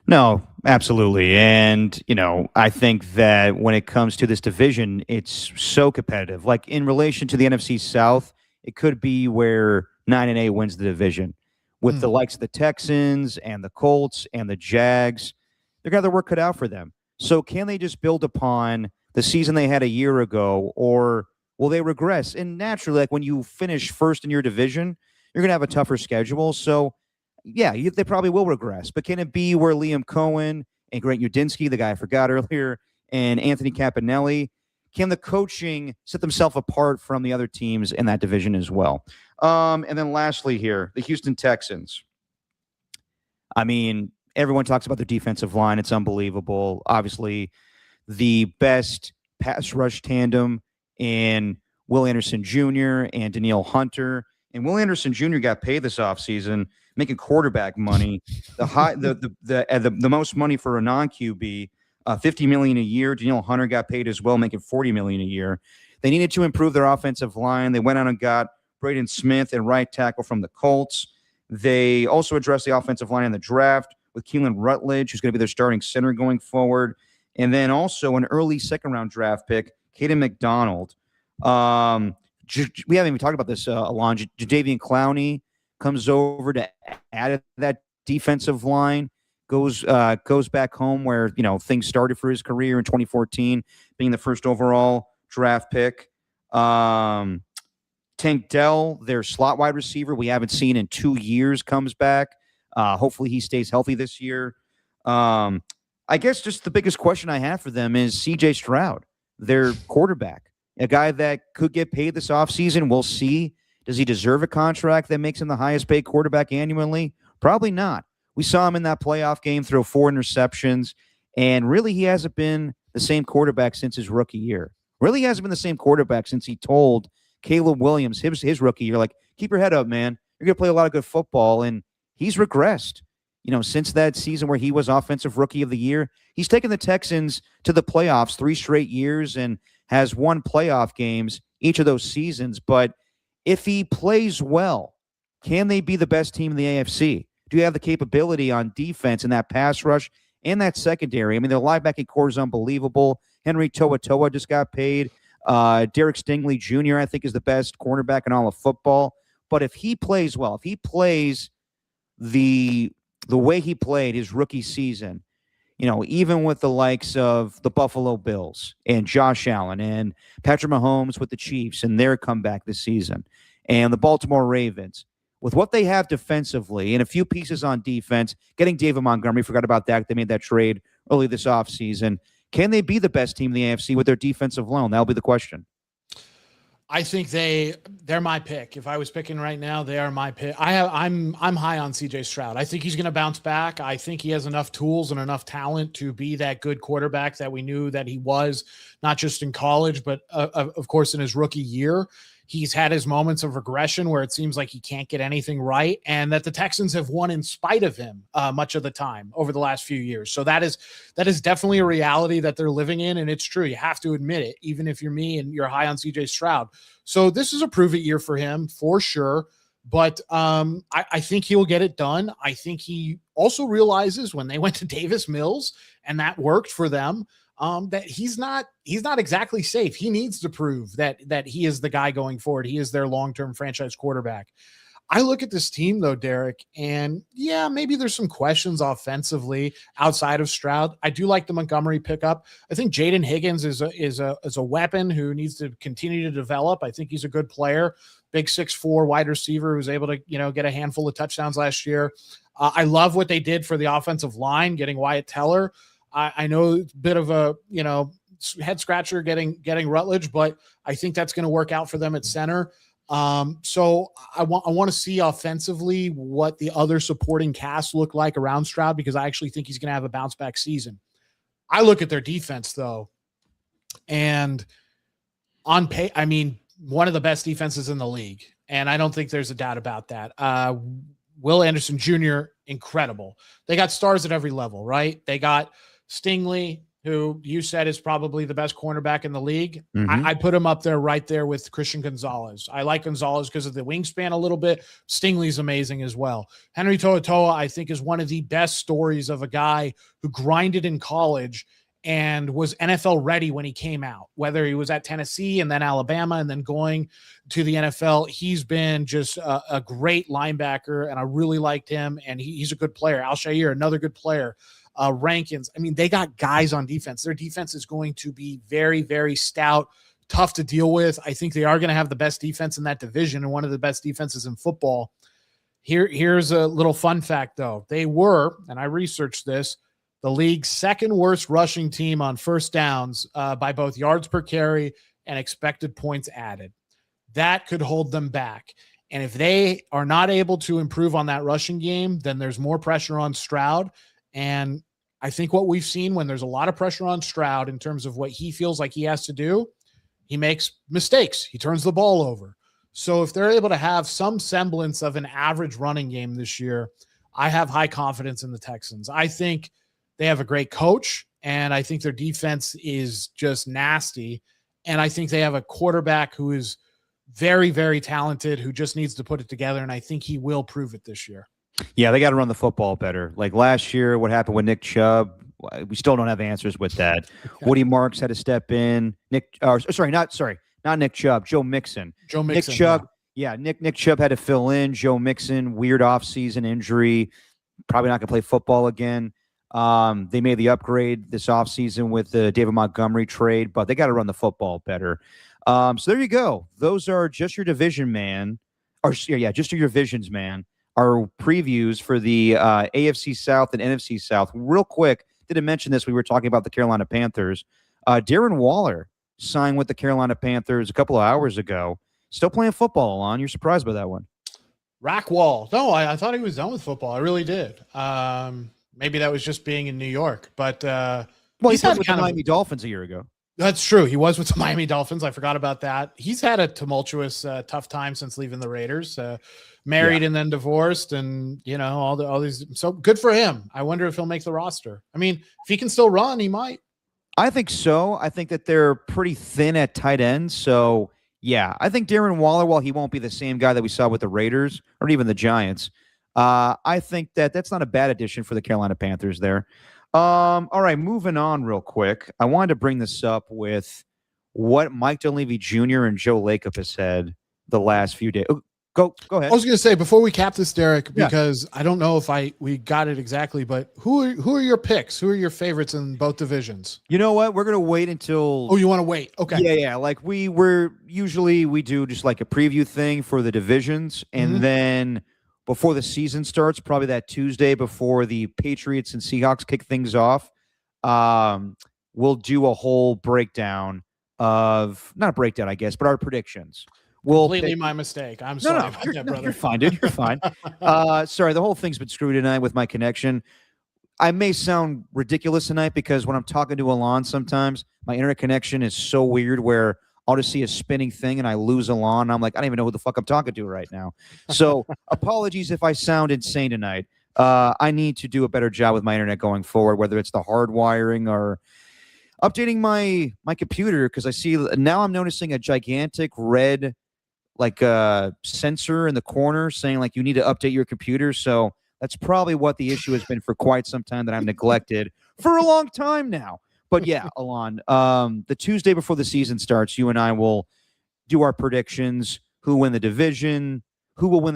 No, absolutely. And, I think that when it comes to this division, it's so competitive. Like in relation to the NFC South, it could be where 9-8 wins the division with the likes of the Texans and the Colts and the Jags. They're going to have their work cut out for them. So can they just build upon the season they had a year ago, or will they regress? And naturally, like when you finish first in your division, you're going to have a tougher schedule. So yeah, they probably will regress, but can it be where Liam Cohen and Grant Udinski, the guy I forgot earlier, and Anthony Campanelli, can the coaching set themselves apart from the other teams in that division as well? And then lastly here, the Houston Texans. I mean, everyone talks about their defensive line. It's unbelievable. Obviously, the best pass rush tandem in Will Anderson Jr. and Danielle Hunter And Will Anderson Jr. got paid this offseason, making quarterback money, the most money for a non-QB, $50 million a year. Danielle Hunter got paid as well, making $40 million a year. They needed to improve their offensive line. They went out and got Braden Smith and right tackle from the Colts. They also addressed the offensive line in the draft with Keelan Rutledge, who's going to be their starting center going forward. And then also an early second-round draft pick, Caden McDonald. We haven't even talked about this, Alon. Jadeveon Clowney comes over to add to that defensive line, goes back home where, things started for his career in 2014, being the first overall draft pick. Tank Dell, their slot wide receiver, we haven't seen in 2 years, comes back. Hopefully he stays healthy this year. I guess just the biggest question I have for them is CJ Stroud, their quarterback, a guy that could get paid this offseason. We'll see. Does he deserve a contract that makes him the highest paid quarterback annually? Probably not. We saw him in that playoff game throw 4 interceptions, and really he hasn't been the same quarterback since his rookie year. Really hasn't been the same quarterback since he told Caleb Williams his rookie year, like, keep your head up, man. You're going to play a lot of good football, and he's regressed. Since that season where he was Offensive Rookie of the Year, he's taken the Texans to the playoffs 3 straight years and has won playoff games each of those seasons. But if he plays well, can they be the best team in the AFC? Do you have the capability on defense in that pass rush and that secondary? I mean, their linebacking core is unbelievable. Henry To'oTo'o just got paid. Derek Stingley Jr., I think, is the best cornerback in all of football. But if he plays well, if he plays the way he played his rookie season, even with the likes of the Buffalo Bills and Josh Allen and Patrick Mahomes with the Chiefs and their comeback this season, and the Baltimore Ravens, with what they have defensively and a few pieces on defense, getting David Montgomery, forgot about that. They made that trade early this offseason. Can they be the best team in the AFC with their defensive line? That'll be the question. I think they're my pick. If I was picking right now, they are my pick. I'm high on CJ Stroud. I think he's going to bounce back. I think he has enough tools and enough talent to be that good quarterback that we knew that he was, not just in college, but of course in his rookie year. He's had his moments of regression where it seems like he can't get anything right, and that the Texans have won in spite of him much of the time over the last few years. So that is definitely a reality that they're living in, and it's true. You have to admit it, even if you're me and you're high on CJ Stroud. So this is a prove-it year for him for sure, but I think he'll get it done. I think he also realizes when they went to Davis Mills and that worked for them, that he's not exactly safe. He needs to prove that he is the guy going forward. He is their long-term franchise quarterback. I look at this team though, Derek, and yeah, maybe there's some questions offensively outside of Stroud. I do like the Montgomery pickup. I think Jaden Higgins is a weapon who needs to continue to develop. I think he's a good player, big 6'4" wide receiver who's able to, get a handful of touchdowns last year. I love what they did for the offensive line, getting Wyatt Teller. I know it's a bit of a, head scratcher getting Rutledge, but I think that's going to work out for them at center. So I want to see offensively what the other supporting cast look like around Stroud, because I actually think he's going to have a bounce back season. I look at their defense though, and on pay, I mean, one of the best defenses in the league. And I don't think there's a doubt about that. Will Anderson Jr., incredible. They got stars at every level, right? They got Stingley, who you said is probably the best cornerback in the league. Mm-hmm. I put him up there right there with Christian Gonzalez. I like Gonzalez because of the wingspan a little bit. Stingley's amazing as well. Henry To'oTo'o, I think, is one of the best stories of a guy who grinded in college and was NFL ready when he came out, whether he was at Tennessee and then Alabama and then going to the NFL. He's been just a great linebacker, and I really liked him, and he's a good player. Al-Shair, another good player. Rankins. I mean, they got guys on defense. Their defense is going to be very, very stout, tough to deal with. I think they are going to have the best defense in that division and one of the best defenses in football. Here's a little fun fact, though. They were, and I researched this, the league's second worst rushing team on first downs by both yards per carry and expected points added. That could hold them back. And if they are not able to improve on that rushing game, then there's more pressure on Stroud. And I think what we've seen when there's a lot of pressure on Stroud in terms of what he feels like he has to do, he makes mistakes. He turns the ball over. So if they're able to have some semblance of an average running game this year, I have high confidence in the Texans. I think they have a great coach, and I think their defense is just nasty. And I think they have a quarterback who is very, very talented, who just needs to put it together. And I think he will prove it this year. Yeah, they got to run the football better. Like last year, what happened with Nick Chubb? We still don't have answers with that. Okay. Woody Marks had to step in. Not Nick Chubb, Joe Mixon. Nick Chubb, Nick Chubb had to fill in. Joe Mixon, weird offseason injury, probably not going to play football again. They made the upgrade this offseason with the David Montgomery trade, but they got to run the football better. So there you go. Those are just your division, man. Just your divisions, man. Our previews for the AFC South and NFC South. Real quick, didn't mention this. We were talking about the Carolina Panthers. Darren Waller signed with the Carolina Panthers a couple of hours ago. Still playing football, Alon. You're surprised by that one. Rack Wall. No, I thought he was done with football. I really did. Maybe that was just being in New York. But he's with the Miami Dolphins a year ago. That's true. He was with the Miami Dolphins. I forgot about that. He's had a tumultuous, tough time since leaving the Raiders. Married and then divorced, and all these. So good for him. I wonder if he'll make the roster. I mean, if he can still run, he might. I think so. I think that they're pretty thin at tight end. So yeah, I think Darren Waller, while he won't be the same guy that we saw with the Raiders or even the Giants, I think that's not a bad addition for the Carolina Panthers there. All right, moving on real quick. I wanted to bring this up with what Mike Dunleavy Jr. and Joe Lacob has said the last few days. Go ahead. I was going to say, before we cap this, Derek, because I don't know if we got it exactly, but who are your picks? Who are your favorites in both divisions? You know what? We're going to wait until. Oh, you want to wait? Okay. Yeah. Like we do just like a preview thing for the divisions, and then before the season starts, probably that Tuesday before the Patriots and Seahawks kick things off, we'll do a whole breakdown of not a breakdown, I guess, but our predictions. Completely my mistake. I'm sorry about that, brother. You're fine, dude. You're fine. Sorry, the whole thing's been screwed tonight with my connection. I may sound ridiculous tonight because when I'm talking to Alon sometimes, my internet connection is so weird where I'll just see a spinning thing and I lose Alon. I'm like, I don't even know who the fuck I'm talking to right now. So apologies if I sound insane tonight. I need to do a better job with my internet going forward, whether it's the hard wiring or updating my computer, because I see now I'm noticing a gigantic red sensor in the corner saying like you need to update your computer. So that's probably what the issue has been for quite some time that I've neglected for a long time now. But yeah, Alon, the Tuesday before the season starts, you and I will do our predictions, who will win the division, who will win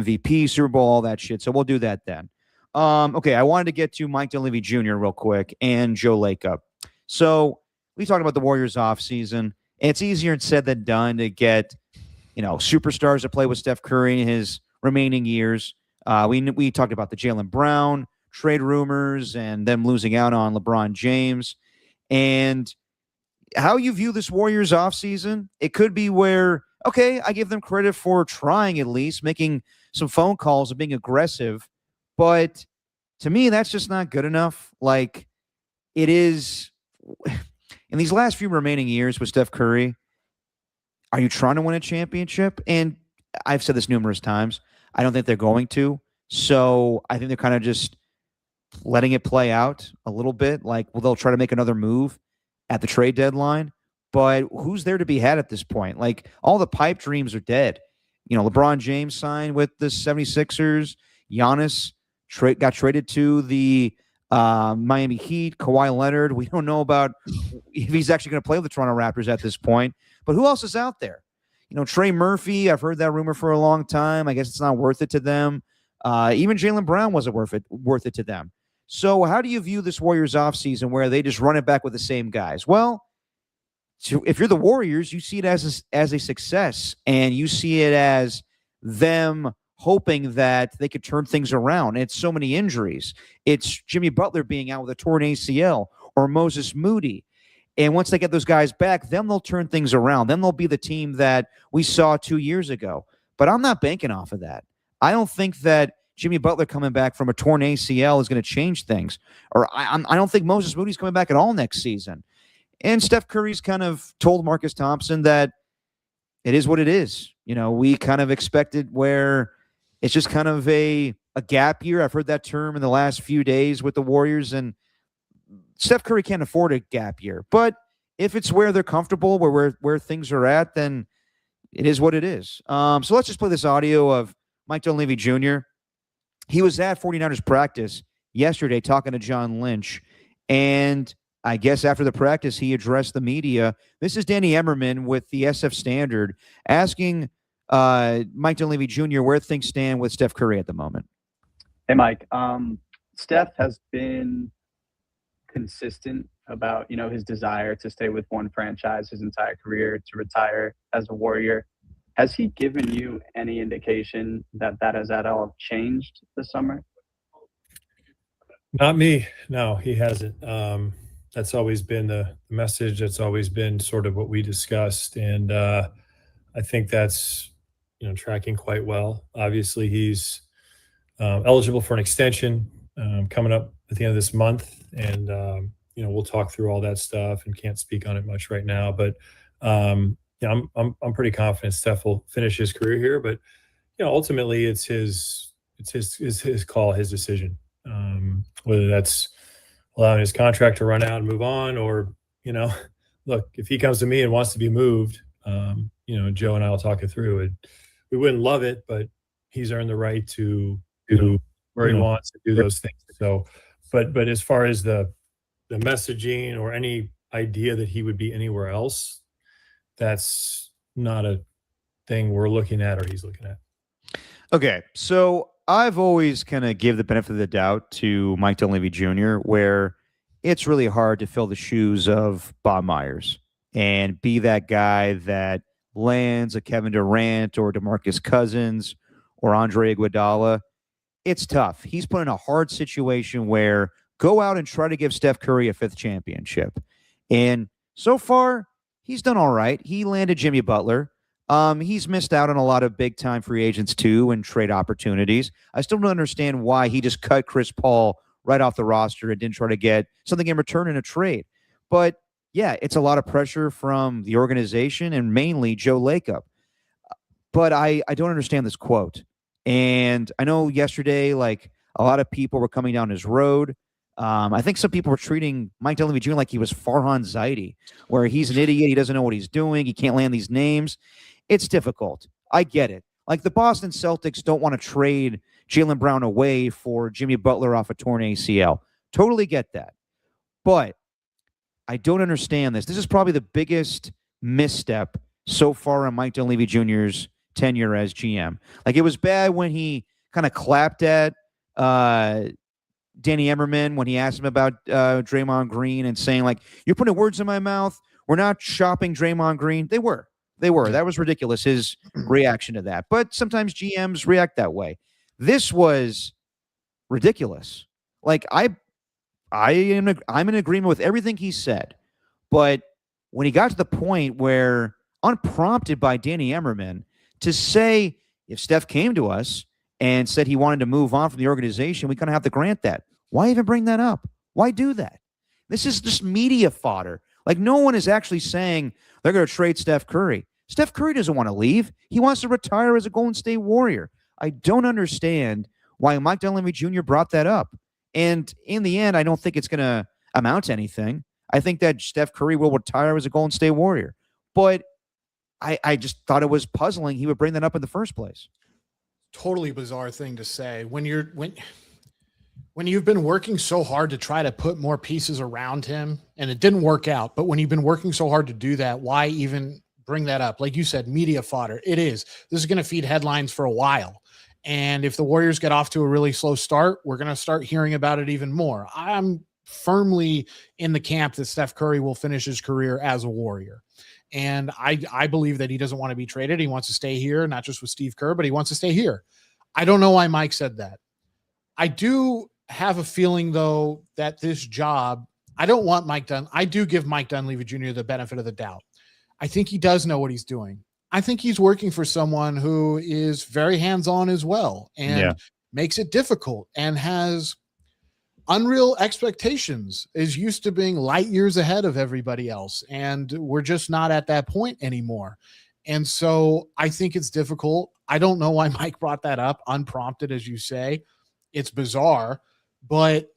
MVP, Super Bowl, all that shit. So we'll do that then. Okay, I wanted to get to Mike Dunleavy Jr. real quick and Joe Lacob. So we talked about the Warriors offseason. It's easier said than done to get, superstars to play with Steph Curry in his remaining years. We talked about the Jaylen Brown trade rumors and them losing out on LeBron James. And how you view this Warriors offseason, it could be where, okay, I give them credit for trying at least, making some phone calls and being aggressive. But to me, that's just not good enough. Like, it is... In these last few remaining years with Steph Curry, are you trying to win a championship? And I've said this numerous times. I don't think they're going to. So I think they're kind of just letting it play out a little bit. Like, well, they'll try to make another move at the trade deadline. But who's there to be had at this point? Like, all the pipe dreams are dead. LeBron James signed with the 76ers. Giannis got traded to the Miami Heat. Kawhi Leonard, we don't know about if he's actually going to play with the Toronto Raptors at this point. But who else is out there? Trey Murphy, I've heard that rumor for a long time. I guess it's not worth it to them. Even Jaylen Brown wasn't worth it to them. So how do you view this Warriors offseason where they just run it back with the same guys? Well, if you're the Warriors, you see it as a success, and you see it as them hoping that they could turn things around. It's so many injuries. It's Jimmy Butler being out with a torn ACL or Moses Moody. And once they get those guys back, then they'll turn things around. Then they'll be the team that we saw 2 years ago. But I'm not banking off of that. I don't think that Jimmy Butler coming back from a torn ACL is going to change things. Or I don't think Moses Moody's coming back at all next season. And Steph Curry's kind of told Marcus Thompson that it is what it is. You know, we kind of expected where it's just kind of a gap year. I've heard that term in the last few days with the Warriors, and Steph Curry can't afford a gap year. But if it's where they're comfortable, where things are at, then it is what it is. So let's just play this audio of Mike Dunleavy Jr. He was at 49ers practice yesterday talking to John Lynch, and I guess after the practice, he addressed the media. This is Danny Emmerman with the SF Standard asking Mike Dunleavy Jr. where things stand with Steph Curry at the moment. Hey, Mike. Steph has been consistent about, his desire to stay with one franchise his entire career, to retire as a Warrior. Has he given you any indication that has at all changed this summer? Not me. No, he hasn't. That's always been the message. That's always been sort of what we discussed. And I think that's, tracking quite well. Obviously, he's eligible for an extension coming up at the end of this month. And, we'll talk through all that stuff and can't speak on it much right now. But, I'm pretty confident Steph will finish his career here. But, ultimately it's his call, his decision. Whether that's allowing his contract to run out and move on, or, look, if he comes to me and wants to be moved, Joe and I will talk it through it. We wouldn't love it, but he's earned the right to do where he wants to do those things. So, but as far as the messaging or any idea that he would be anywhere else, that's not a thing we're looking at or he's looking at. Okay, so I've always kind of give the benefit of the doubt to Mike Dunleavy Jr., where it's really hard to fill the shoes of Bob Myers and be that guy that lands a Kevin Durant or DeMarcus Cousins or Andre Iguodala. It's tough. He's put in a hard situation where go out and try to give Steph Curry a 5th championship. And so far, he's done all right. He landed Jimmy Butler. He's missed out on a lot of big-time free agents, too, and trade opportunities. I still don't understand why he just cut Chris Paul right off the roster and didn't try to get something in return in a trade. But, yeah, it's a lot of pressure from the organization and mainly Joe Lacob. But I don't understand this quote. And I know yesterday, like, a lot of people were coming down his road. I think some people were treating Mike Dunleavy Jr. like he was Farhan Zaidi, where he's an idiot. He doesn't know what he's doing. He can't land these names. It's difficult. I get it. Like the Boston Celtics don't want to trade Jaylen Brown away for Jimmy Butler off a torn ACL. Totally get that. But I don't understand this. This is probably the biggest misstep so far in Mike Dunleavy Jr.'s tenure as GM. Like it was bad when he kind of clapped at Danny Emmerman when he asked him about Draymond Green and saying, like, you're putting words in my mouth. We're not shopping Draymond Green. They were. That was ridiculous, his reaction to that. But sometimes GMs react that way. This was ridiculous. Like, I'm in agreement with everything he said. But when he got to the point where, unprompted by Danny Emmerman, to say, if Steph came to us and said he wanted to move on from the organization, we kind of have to grant that. Why even bring that up? Why do that? This is just media fodder. Like, no one is actually saying they're going to trade Steph Curry. Steph Curry doesn't want to leave. He wants to retire as a Golden State Warrior. I don't understand why Mike Dunleavy Jr. brought that up. And in the end, I don't think it's going to amount to anything. I think that Steph Curry will retire as a Golden State Warrior. But I just thought it was puzzling he would bring that up in the first place. Totally bizarre thing to say when you've been working so hard to try to put more pieces around him and it didn't work out. But when you've been working so hard to do that, why even bring that up? Like you said, media fodder. It is. This is going to feed headlines for a while. And if the Warriors get off to a really slow start, we're going to start hearing about it even more. I'm firmly in the camp that Steph Curry will finish his career as a Warrior. And I believe that he doesn't want to be traded. He wants to stay here, not just with Steve Kerr, but he wants to stay here. I don't know why Mike said that. I do have a feeling, though, that this job, I do give Mike Dunleavy Jr. the benefit of the doubt. I think he does know what he's doing. I think he's working for someone who is very hands-on as well and makes it difficult and has unreal expectations, is used to being light years ahead of everybody else. And we're just not at that point anymore. And so I think it's difficult. I don't know why Mike brought that up unprompted, as you say. It's bizarre, but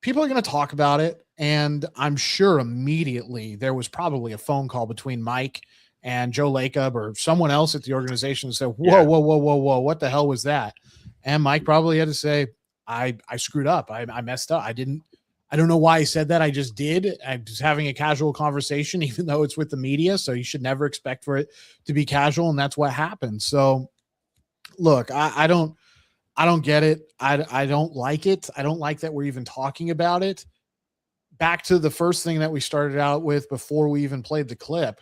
people are going to talk about it. And I'm sure immediately there was probably a phone call between Mike and Joe Lacob or someone else at the organization and said, whoa, whoa, whoa, whoa, whoa, what the hell was that? And Mike probably had to say, I screwed up. I messed up. I don't know why I said that. I just did. I'm just having a casual conversation, even though it's with the media. So you should never expect for it to be casual. And that's what happened. So look, I don't get it. I don't like it. I don't like that we're even talking about it. Back to the first thing that we started out with before we even played the clip.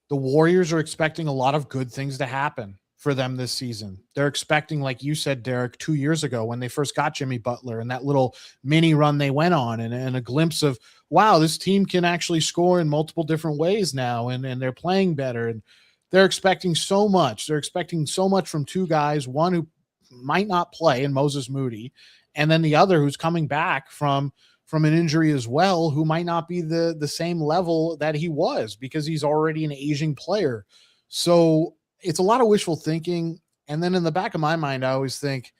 The Warriors are expecting a lot of good things to happen for them this season. They're expecting, like you said, Derek, 2 years ago when they first got Jimmy Butler and that little mini run they went on and a glimpse of, wow, this team can actually score in multiple different ways now and they're playing better. And they're expecting so much. They're expecting so much from two guys, one who might not play in Moses Moody, and then the other who's coming back from an injury as well, who might not be the same level that he was because he's already an aging player. So it's a lot of wishful thinking. And then in the back of my mind, I always think,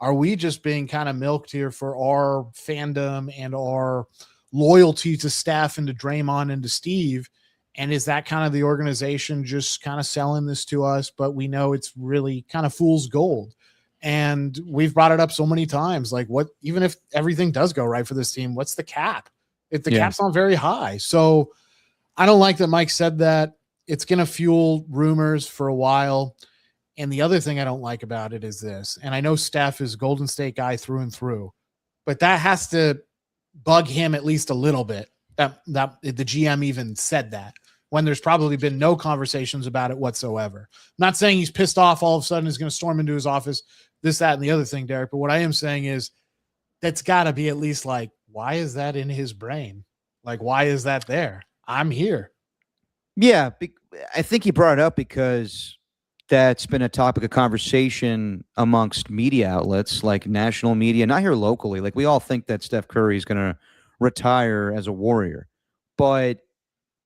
are we just being kind of milked here for our fandom and our loyalty to Steph and to Draymond and to Steve? And is that kind of the organization just kind of selling this to us? But we know it's really kind of fool's gold. And we've brought it up so many times. Like, what, even if everything does go right for this team, what's the cap? If the cap's not very high. So I don't like that Mike said that. It's going to fuel rumors for a while. And the other thing I don't like about it is this, and I know Steph is Golden State guy through and through, but that has to bug him at least a little bit that the GM even said that when there's probably been no conversations about it whatsoever. I'm not saying he's pissed off all of a sudden he's going to storm into his office, this, that, and the other thing, Derek. But what I am saying is that's got to be at least like, why is that in his brain? Like, why is that there? I'm here. Yeah, I think he brought it up because that's been a topic of conversation amongst media outlets, like national media, not here locally. Like, we all think that Steph Curry is going to retire as a Warrior. But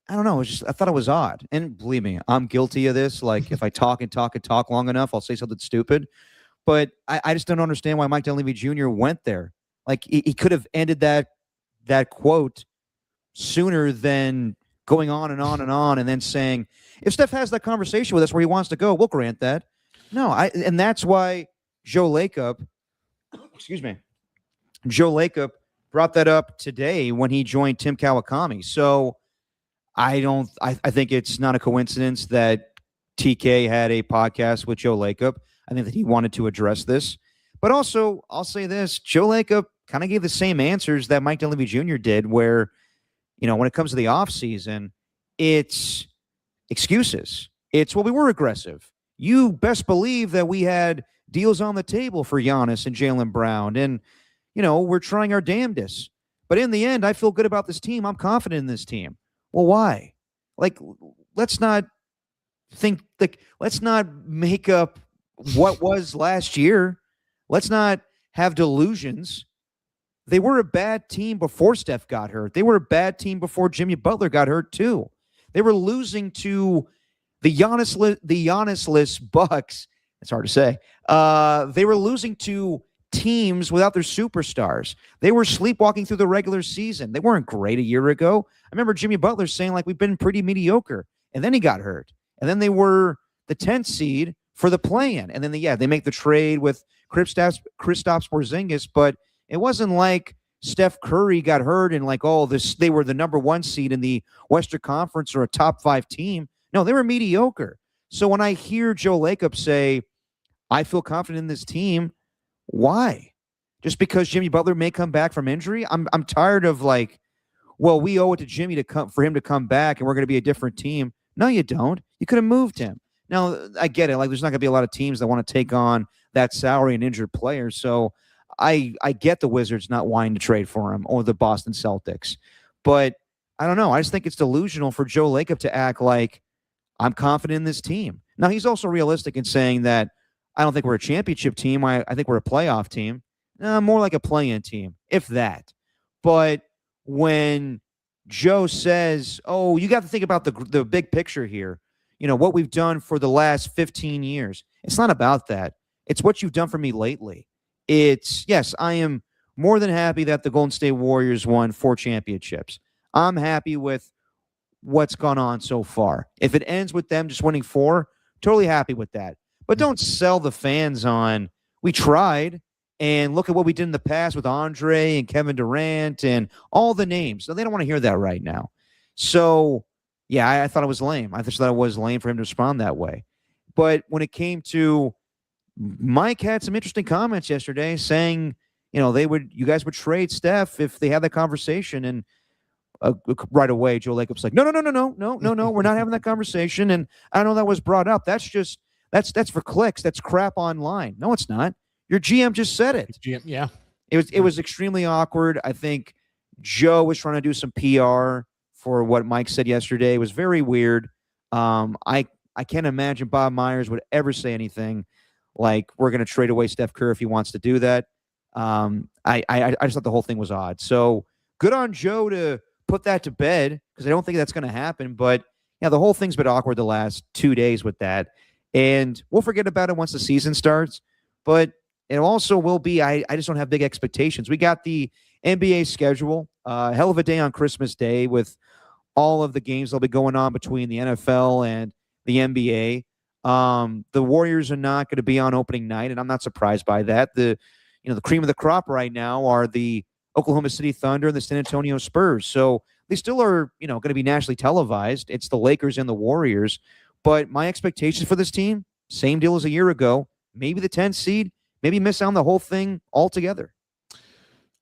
I don't know. I thought it was odd. And believe me, I'm guilty of this. Like, if I talk and talk and talk long enough, I'll say something stupid. But I just don't understand why Mike Dunleavy Jr. went there. Like, he could have ended that quote sooner than going on and on and on and then saying, if Steph has that conversation with us where he wants to go, we'll grant that. No, and that's why Joe Lacob brought that up today when he joined Tim Kawakami. So I think it's not a coincidence that TK had a podcast with Joe Lacob. I think that he wanted to address this. But also, I'll say this, Joe Lacob kind of gave the same answers that Mike Dunleavy Jr. did, where, when it comes to the offseason, it's excuses. It's, well, we were aggressive. You best believe that we had deals on the table for Giannis and Jaylen Brown. And, we're trying our damnedest. But in the end, I feel good about this team. I'm confident in this team. Well, why? Like, let's not make up what was last year. Let's not have delusions. They were a bad team before Steph got hurt. They were a bad team before Jimmy Butler got hurt too. They were losing to the Giannis-less Bucks. It's hard to say. They were losing to teams without their superstars. They were sleepwalking through the regular season. They weren't great a year ago. I remember Jimmy Butler saying, like, we've been pretty mediocre. And then he got hurt. And then they were the 10th seed for the play-in. And then they make the trade with Kristaps Porzingis, but it wasn't like Steph Curry got hurt and like, they were the number 1 seed in the Western Conference or a top 5 team. No, they were mediocre. So when I hear Joe Lacob say, I feel confident in this team, why? Just because Jimmy Butler may come back from injury? I'm tired of like, well, we owe it to Jimmy for him to come back and we're going to be a different team. No, you don't. You could have moved him. Now, I get it. Like, there's not going to be a lot of teams that want to take on that salary and injured players. So I get the Wizards not wanting to trade for him or the Boston Celtics. But I don't know. I just think it's delusional for Joe Lacob to act like I'm confident in this team. Now, he's also realistic in saying that I don't think we're a championship team. I think we're a playoff team. More like a play-in team, if that. But when Joe says, oh, you got to think about the big picture here. what we've done for the last 15 years. It's not about that. It's what you've done for me lately. It's, yes, I am more than happy that the Golden State Warriors won 4 championships. I'm happy with what's gone on so far. If it ends with them just winning 4, totally happy with that. But don't sell the fans on, we tried, and look at what we did in the past with Andre and Kevin Durant and all the names. So they don't want to hear that right now. So, yeah, I thought it was lame. I just thought it was lame for him to respond that way. But when it came to, Mike had some interesting comments yesterday saying, you guys would trade Steph if they had that conversation. And right away, Joe Lacob's like, no, we're not having that conversation. And I don't know that was brought up. That's for clicks. That's crap online. No, it's not. Your GM just said it. GM, yeah. It was extremely awkward. I think Joe was trying to do some PR for what Mike said yesterday. It was very weird. I can't imagine Bob Myers would ever say anything like, we're going to trade away Steph Curry if he wants to do that. I just thought the whole thing was odd. So good on Joe to put that to bed, because I don't think that's going to happen. But yeah, the whole thing's been awkward the last 2 days with that. And we'll forget about it once the season starts. But it also will be, I just don't have big expectations. We got the NBA schedule, hell of a day on Christmas Day with all of the games that'll be going on between the NFL and the NBA. The Warriors are not going to be on opening night, and I'm not surprised by that. The cream of the crop right now are the Oklahoma City Thunder and the San Antonio Spurs. So they still are, going to be nationally televised. It's the Lakers and the Warriors. But my expectations for this team, same deal as a year ago. Maybe the 10th seed, maybe miss out on the whole thing altogether.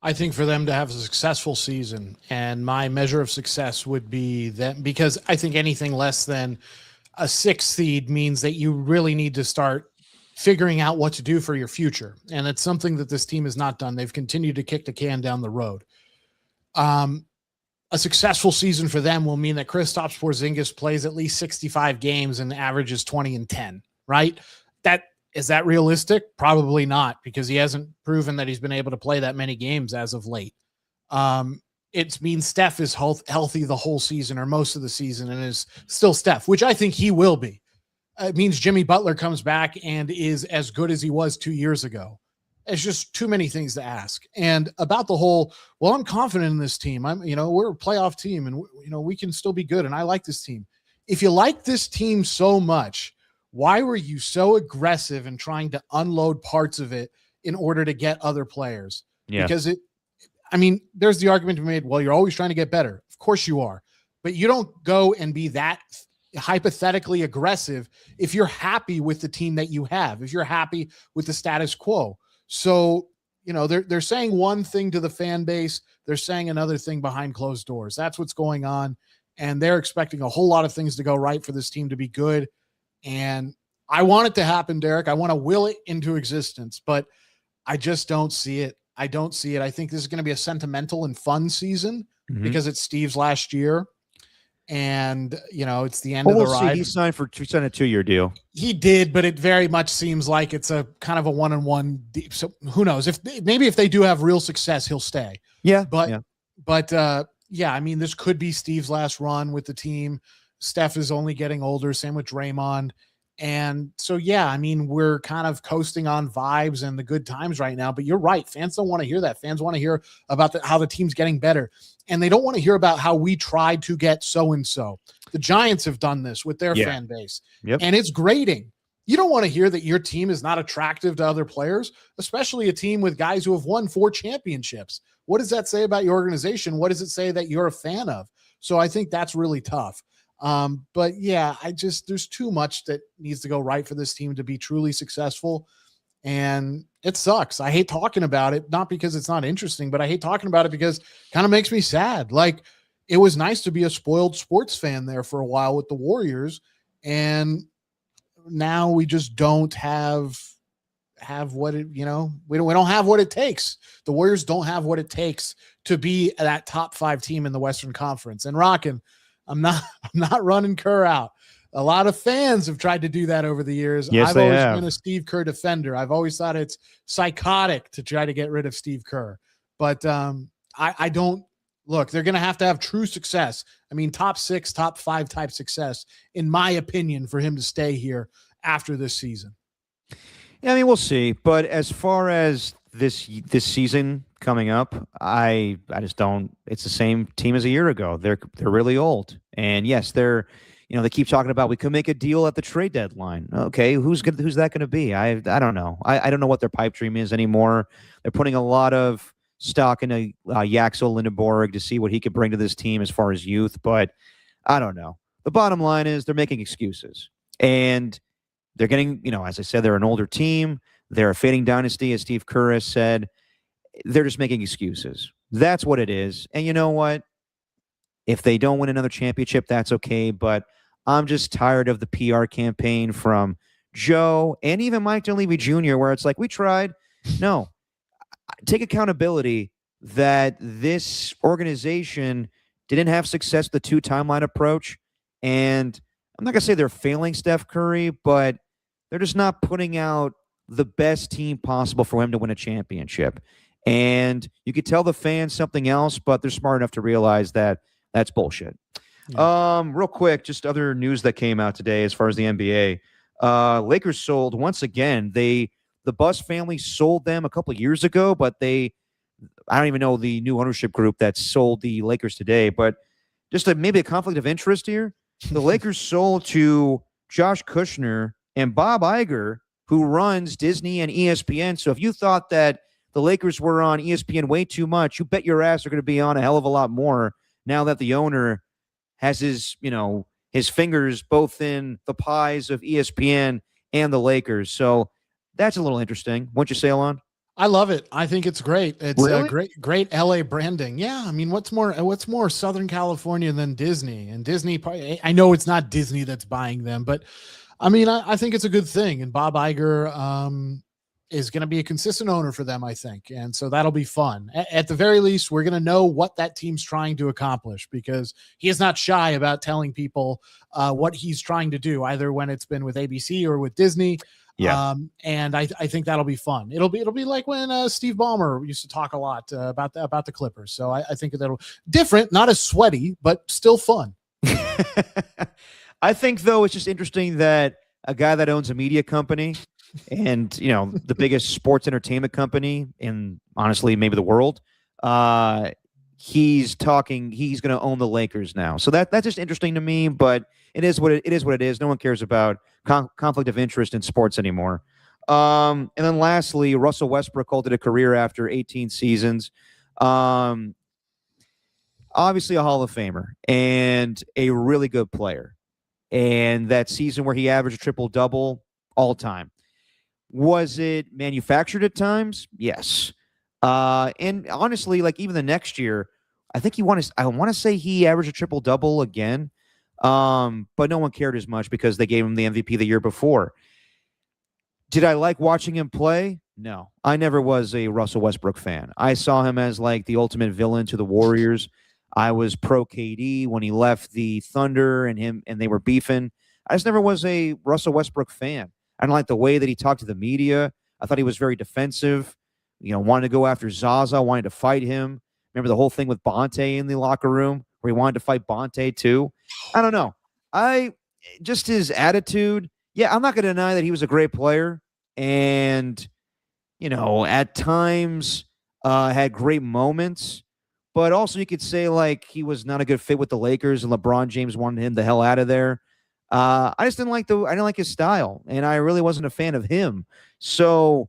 I think for them to have a successful season, and my measure of success would be that, because I think anything less than a 6th seed means that you really need to start figuring out what to do for your future. And it's something that this team has not done. They've continued to kick the can down the road. A successful season for them will mean that Kristaps Porzingis plays at least 65 games and averages 20 and 10, right? Is that realistic? Probably not, because he hasn't proven that he's been able to play that many games as of late. It means Steph is healthy the whole season or most of the season and is still Steph, which I think he will be. It means Jimmy Butler comes back and is as good as he was 2 years ago. It's just too many things to ask. And about the whole, well, I'm confident in this team. We're a playoff team and we can still be good. And I like this team. If you like this team so much, why were you so aggressive in trying to unload parts of it in order to get other players? Yeah. Because there's the argument to be made, well, you're always trying to get better. Of course you are. But you don't go and be that hypothetically aggressive if you're happy with the team that you have, if you're happy with the status quo. So, they're saying one thing to the fan base. They're saying another thing behind closed doors. That's what's going on. And they're expecting a whole lot of things to go right for this team to be good. And I want it to happen, Derek. I want to will it into existence, but I just don't see it. I don't see it. I think this is going to be a sentimental and fun season because it's Steve's last year. And, it's the end of the ride. He signed a 2-year deal. He did, but it very much seems like it's a kind of a one-on-one. So who knows? If they do have real success, he'll stay. Yeah. This could be Steve's last run with the team. Steph is only getting older. Same with Draymond. And so, we're kind of coasting on vibes and the good times right now, but you're right. Fans don't want to hear that. Fans want to hear about how the team's getting better. And they don't want to hear about how we tried to get so-and-so. The Giants have done this with their fan base. Yep. And it's grating. You don't want to hear that your team is not attractive to other players, especially a team with guys who have won 4 championships. What does that say about your organization? What does it say that you're a fan of? So I think that's really tough. But yeah, there's too much that needs to go right for this team to be truly successful. And it sucks. I hate talking about it, not because it's not interesting, but I hate talking about it because it kind of makes me sad. Like, it was nice to be a spoiled sports fan there for a while with the Warriors. And now we just don't have what it, we don't have what it takes. The Warriors don't have what it takes to be that top 5 team in the Western Conference. And Rockin', I'm not running Kerr out. A lot of fans have tried to do that over the years. Yes, I've always been a Steve Kerr defender. I've always thought it's psychotic to try to get rid of Steve Kerr. But I don't Look, they're going to have true success. I mean, top 6, top 5 type success, in my opinion, for him to stay here after this season. Yeah, I mean, we'll see. But as far as this season coming up, I just don't. It's the same team as a year ago. They're really old, and yes, they keep talking about we could make a deal at the trade deadline. Okay, who's that going to be? I don't know. I don't know what their pipe dream is anymore. They're putting a lot of stock into Yaxel Lindenborg to see what he could bring to this team as far as youth, but I don't know. The bottom line is they're making excuses, and they're getting, as I said, they're an older team. They're a fading dynasty, as Steve Kerr has said. They're just making excuses. That's what it is. And you know what? If they don't win another championship, that's okay. But I'm just tired of the PR campaign from Joe and even Mike Dunleavy Jr., where it's like, we tried. No. Take accountability that this organization didn't have success with the 2 timeline approach. And I'm not going to say they're failing Steph Curry, but they're just not putting out the best team possible for him to win a championship. And you could tell the fans something else, but they're smart enough to realize that that's bullshit. Yeah. Real quick, just other news that came out today as far as the NBA. Lakers sold once again. The Buss family sold them a couple of years ago, but I don't even know the new ownership group that sold the Lakers today, but just maybe a conflict of interest here. The Lakers sold to Josh Kushner and Bob Iger, who runs Disney and ESPN. So if you thought that the Lakers were on ESPN way too much, you bet your ass they're going to be on a hell of a lot more now that the owner has his fingers both in the pies of ESPN and the Lakers. So that's a little interesting. Wouldn't you say, Alon? I love it. I think it's great. It's really? great LA branding. Yeah. I mean, what's more Southern California than Disney? And Disney, I know it's not Disney that's buying them, but I mean, I think it's a good thing. And Bob Iger is going to be a consistent owner for them, I think. And so that'll be fun. At the very least, we're going to know what that team's trying to accomplish, because he is not shy about telling people what he's trying to do, either when it's been with ABC or with Disney. Yeah. And I think that'll be fun. It'll be like when Steve Ballmer used to talk a lot about the Clippers. So I think that'll different, not as sweaty, but still fun. I think, though, it's just interesting that a guy that owns a media company and, the biggest sports entertainment company in, honestly, maybe the world, he's going to own the Lakers now. So that's just interesting to me, but it is what it is. No one cares about conflict of interest in sports anymore. And then lastly, Russell Westbrook called it a career after 18 seasons. Obviously a Hall of Famer and a really good player. And that season where he averaged a triple-double all time. Was it manufactured at times? Yes. And honestly, like even the next year, I think I want to say he averaged a triple-double again. But no one cared as much because they gave him the MVP the year before. Did I like watching him play? No. I never was a Russell Westbrook fan. I saw him as like the ultimate villain to the Warriors. I was pro KD when he left the Thunder and they were beefing. I just never was a Russell Westbrook fan. I didn't like the way that he talked to the media. I thought he was very defensive, wanted to go after Zaza, wanted to fight him. Remember the whole thing with Bonte in the locker room where he wanted to fight Bonte too? I don't know. Just his attitude. Yeah, I'm not going to deny that he was a great player and, at times had great moments. But also you could say like he was not a good fit with the Lakers and LeBron James wanted him the hell out of there. I just didn't like his style, and I really wasn't a fan of him. So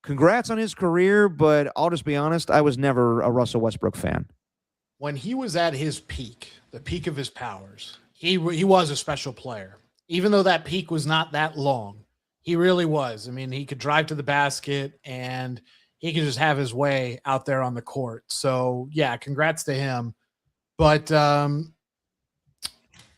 congrats on his career, but I'll just be honest, I was never a Russell Westbrook fan. When he was at his peak, the peak of his powers, he was a special player. Even though that peak was not that long, he really was. I mean, he could drive to the basket and he could just have his way out there on the court. So yeah, congrats to him. But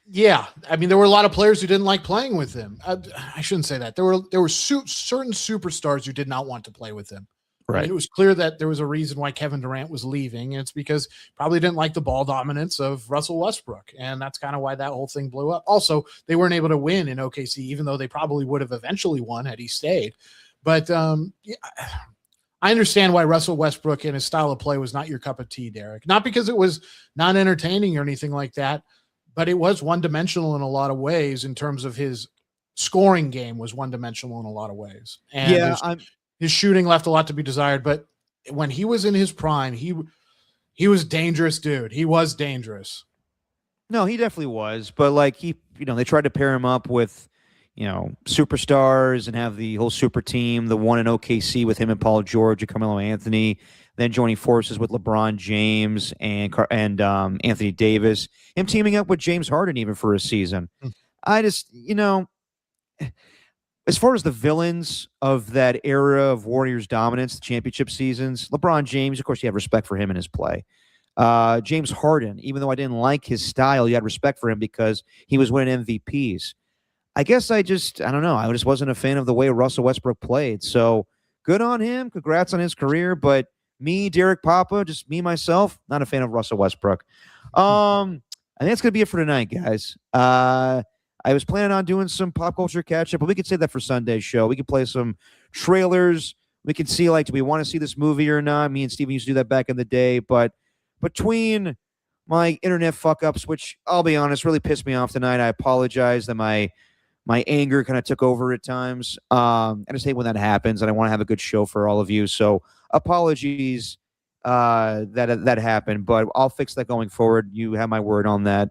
yeah, I mean, there were a lot of players who didn't like playing with him. I shouldn't say that. There were certain superstars who did not want to play with him. Right. I mean, it was clear that there was a reason why Kevin Durant was leaving. And it's because probably didn't like the ball dominance of Russell Westbrook. And that's kind of why that whole thing blew up. Also, they weren't able to win in OKC, even though they probably would have eventually won had he stayed. But yeah, I understand why Russell Westbrook and his style of play was not your cup of tea, Derek. Not because it was not entertaining or anything like that, but it was one-dimensional in a lot of ways in terms of his scoring game was one-dimensional in a lot of ways. And Yeah, his shooting left a lot to be desired, but when he was in his prime, he was dangerous, dude. He was dangerous. No, he definitely was. But like they tried to pair him up with, superstars and have the whole super team, the one in OKC with him and Paul George and Carmelo Anthony, then joining forces with LeBron James and Anthony Davis, him teaming up with James Harden even for a season. I just, as far as the villains of that era of Warriors dominance, the championship seasons, LeBron James, of course, you have respect for him and his play. James Harden, even though I didn't like his style, you had respect for him because he was winning MVPs. I guess I don't know. I just wasn't a fan of the way Russell Westbrook played. So good on him. Congrats on his career. But me, Derek Papa, just me, myself, not a fan of Russell Westbrook. I think that's going to be it for tonight, guys. I was planning on doing some pop culture catch-up, but we could save that for Sunday's show. We could play some trailers. We can see, do we want to see this movie or not? Me and Steven used to do that back in the day. But between my internet fuck-ups, which I'll be honest, really pissed me off tonight, I apologize that my anger kind of took over at times. I just hate when that happens, and I want to have a good show for all of you. So apologies that happened, but I'll fix that going forward. You have my word on that.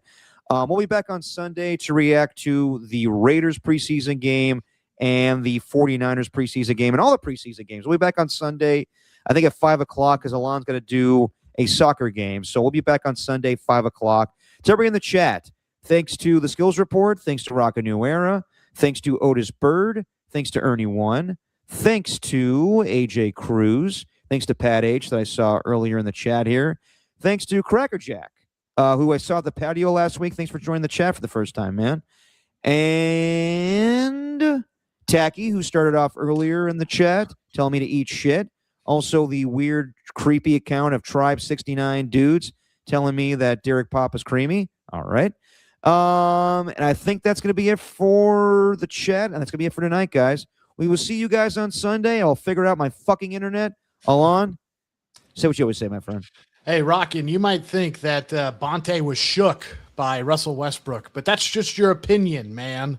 We'll be back on Sunday to react to the Raiders preseason game and the 49ers preseason game and all the preseason games. We'll be back on Sunday, I think at 5 o'clock, because Alon's going to do a soccer game. So we'll be back on Sunday, 5 o'clock. To everybody in the chat, thanks to the Skills Report, thanks to Rock a New Era, thanks to Otis Bird, thanks to Ernie One, thanks to AJ Cruz, thanks to Pat H that I saw earlier in the chat here, thanks to Crackerjack, who I saw at the patio last week. Thanks for joining the chat for the first time, man. And Tacky, who started off earlier in the chat, telling me to eat shit. Also, the weird, creepy account of Tribe 69 dudes telling me that Derek Pop is creamy. All right. And I think that's going to be it for the chat, and that's going to be it for tonight, guys. We will see you guys on Sunday. I'll figure out my fucking internet. Alon, say what you always say, my friend. Hey, Rockin', you might think that Bonte was shook by Russell Westbrook, but that's just your opinion, man.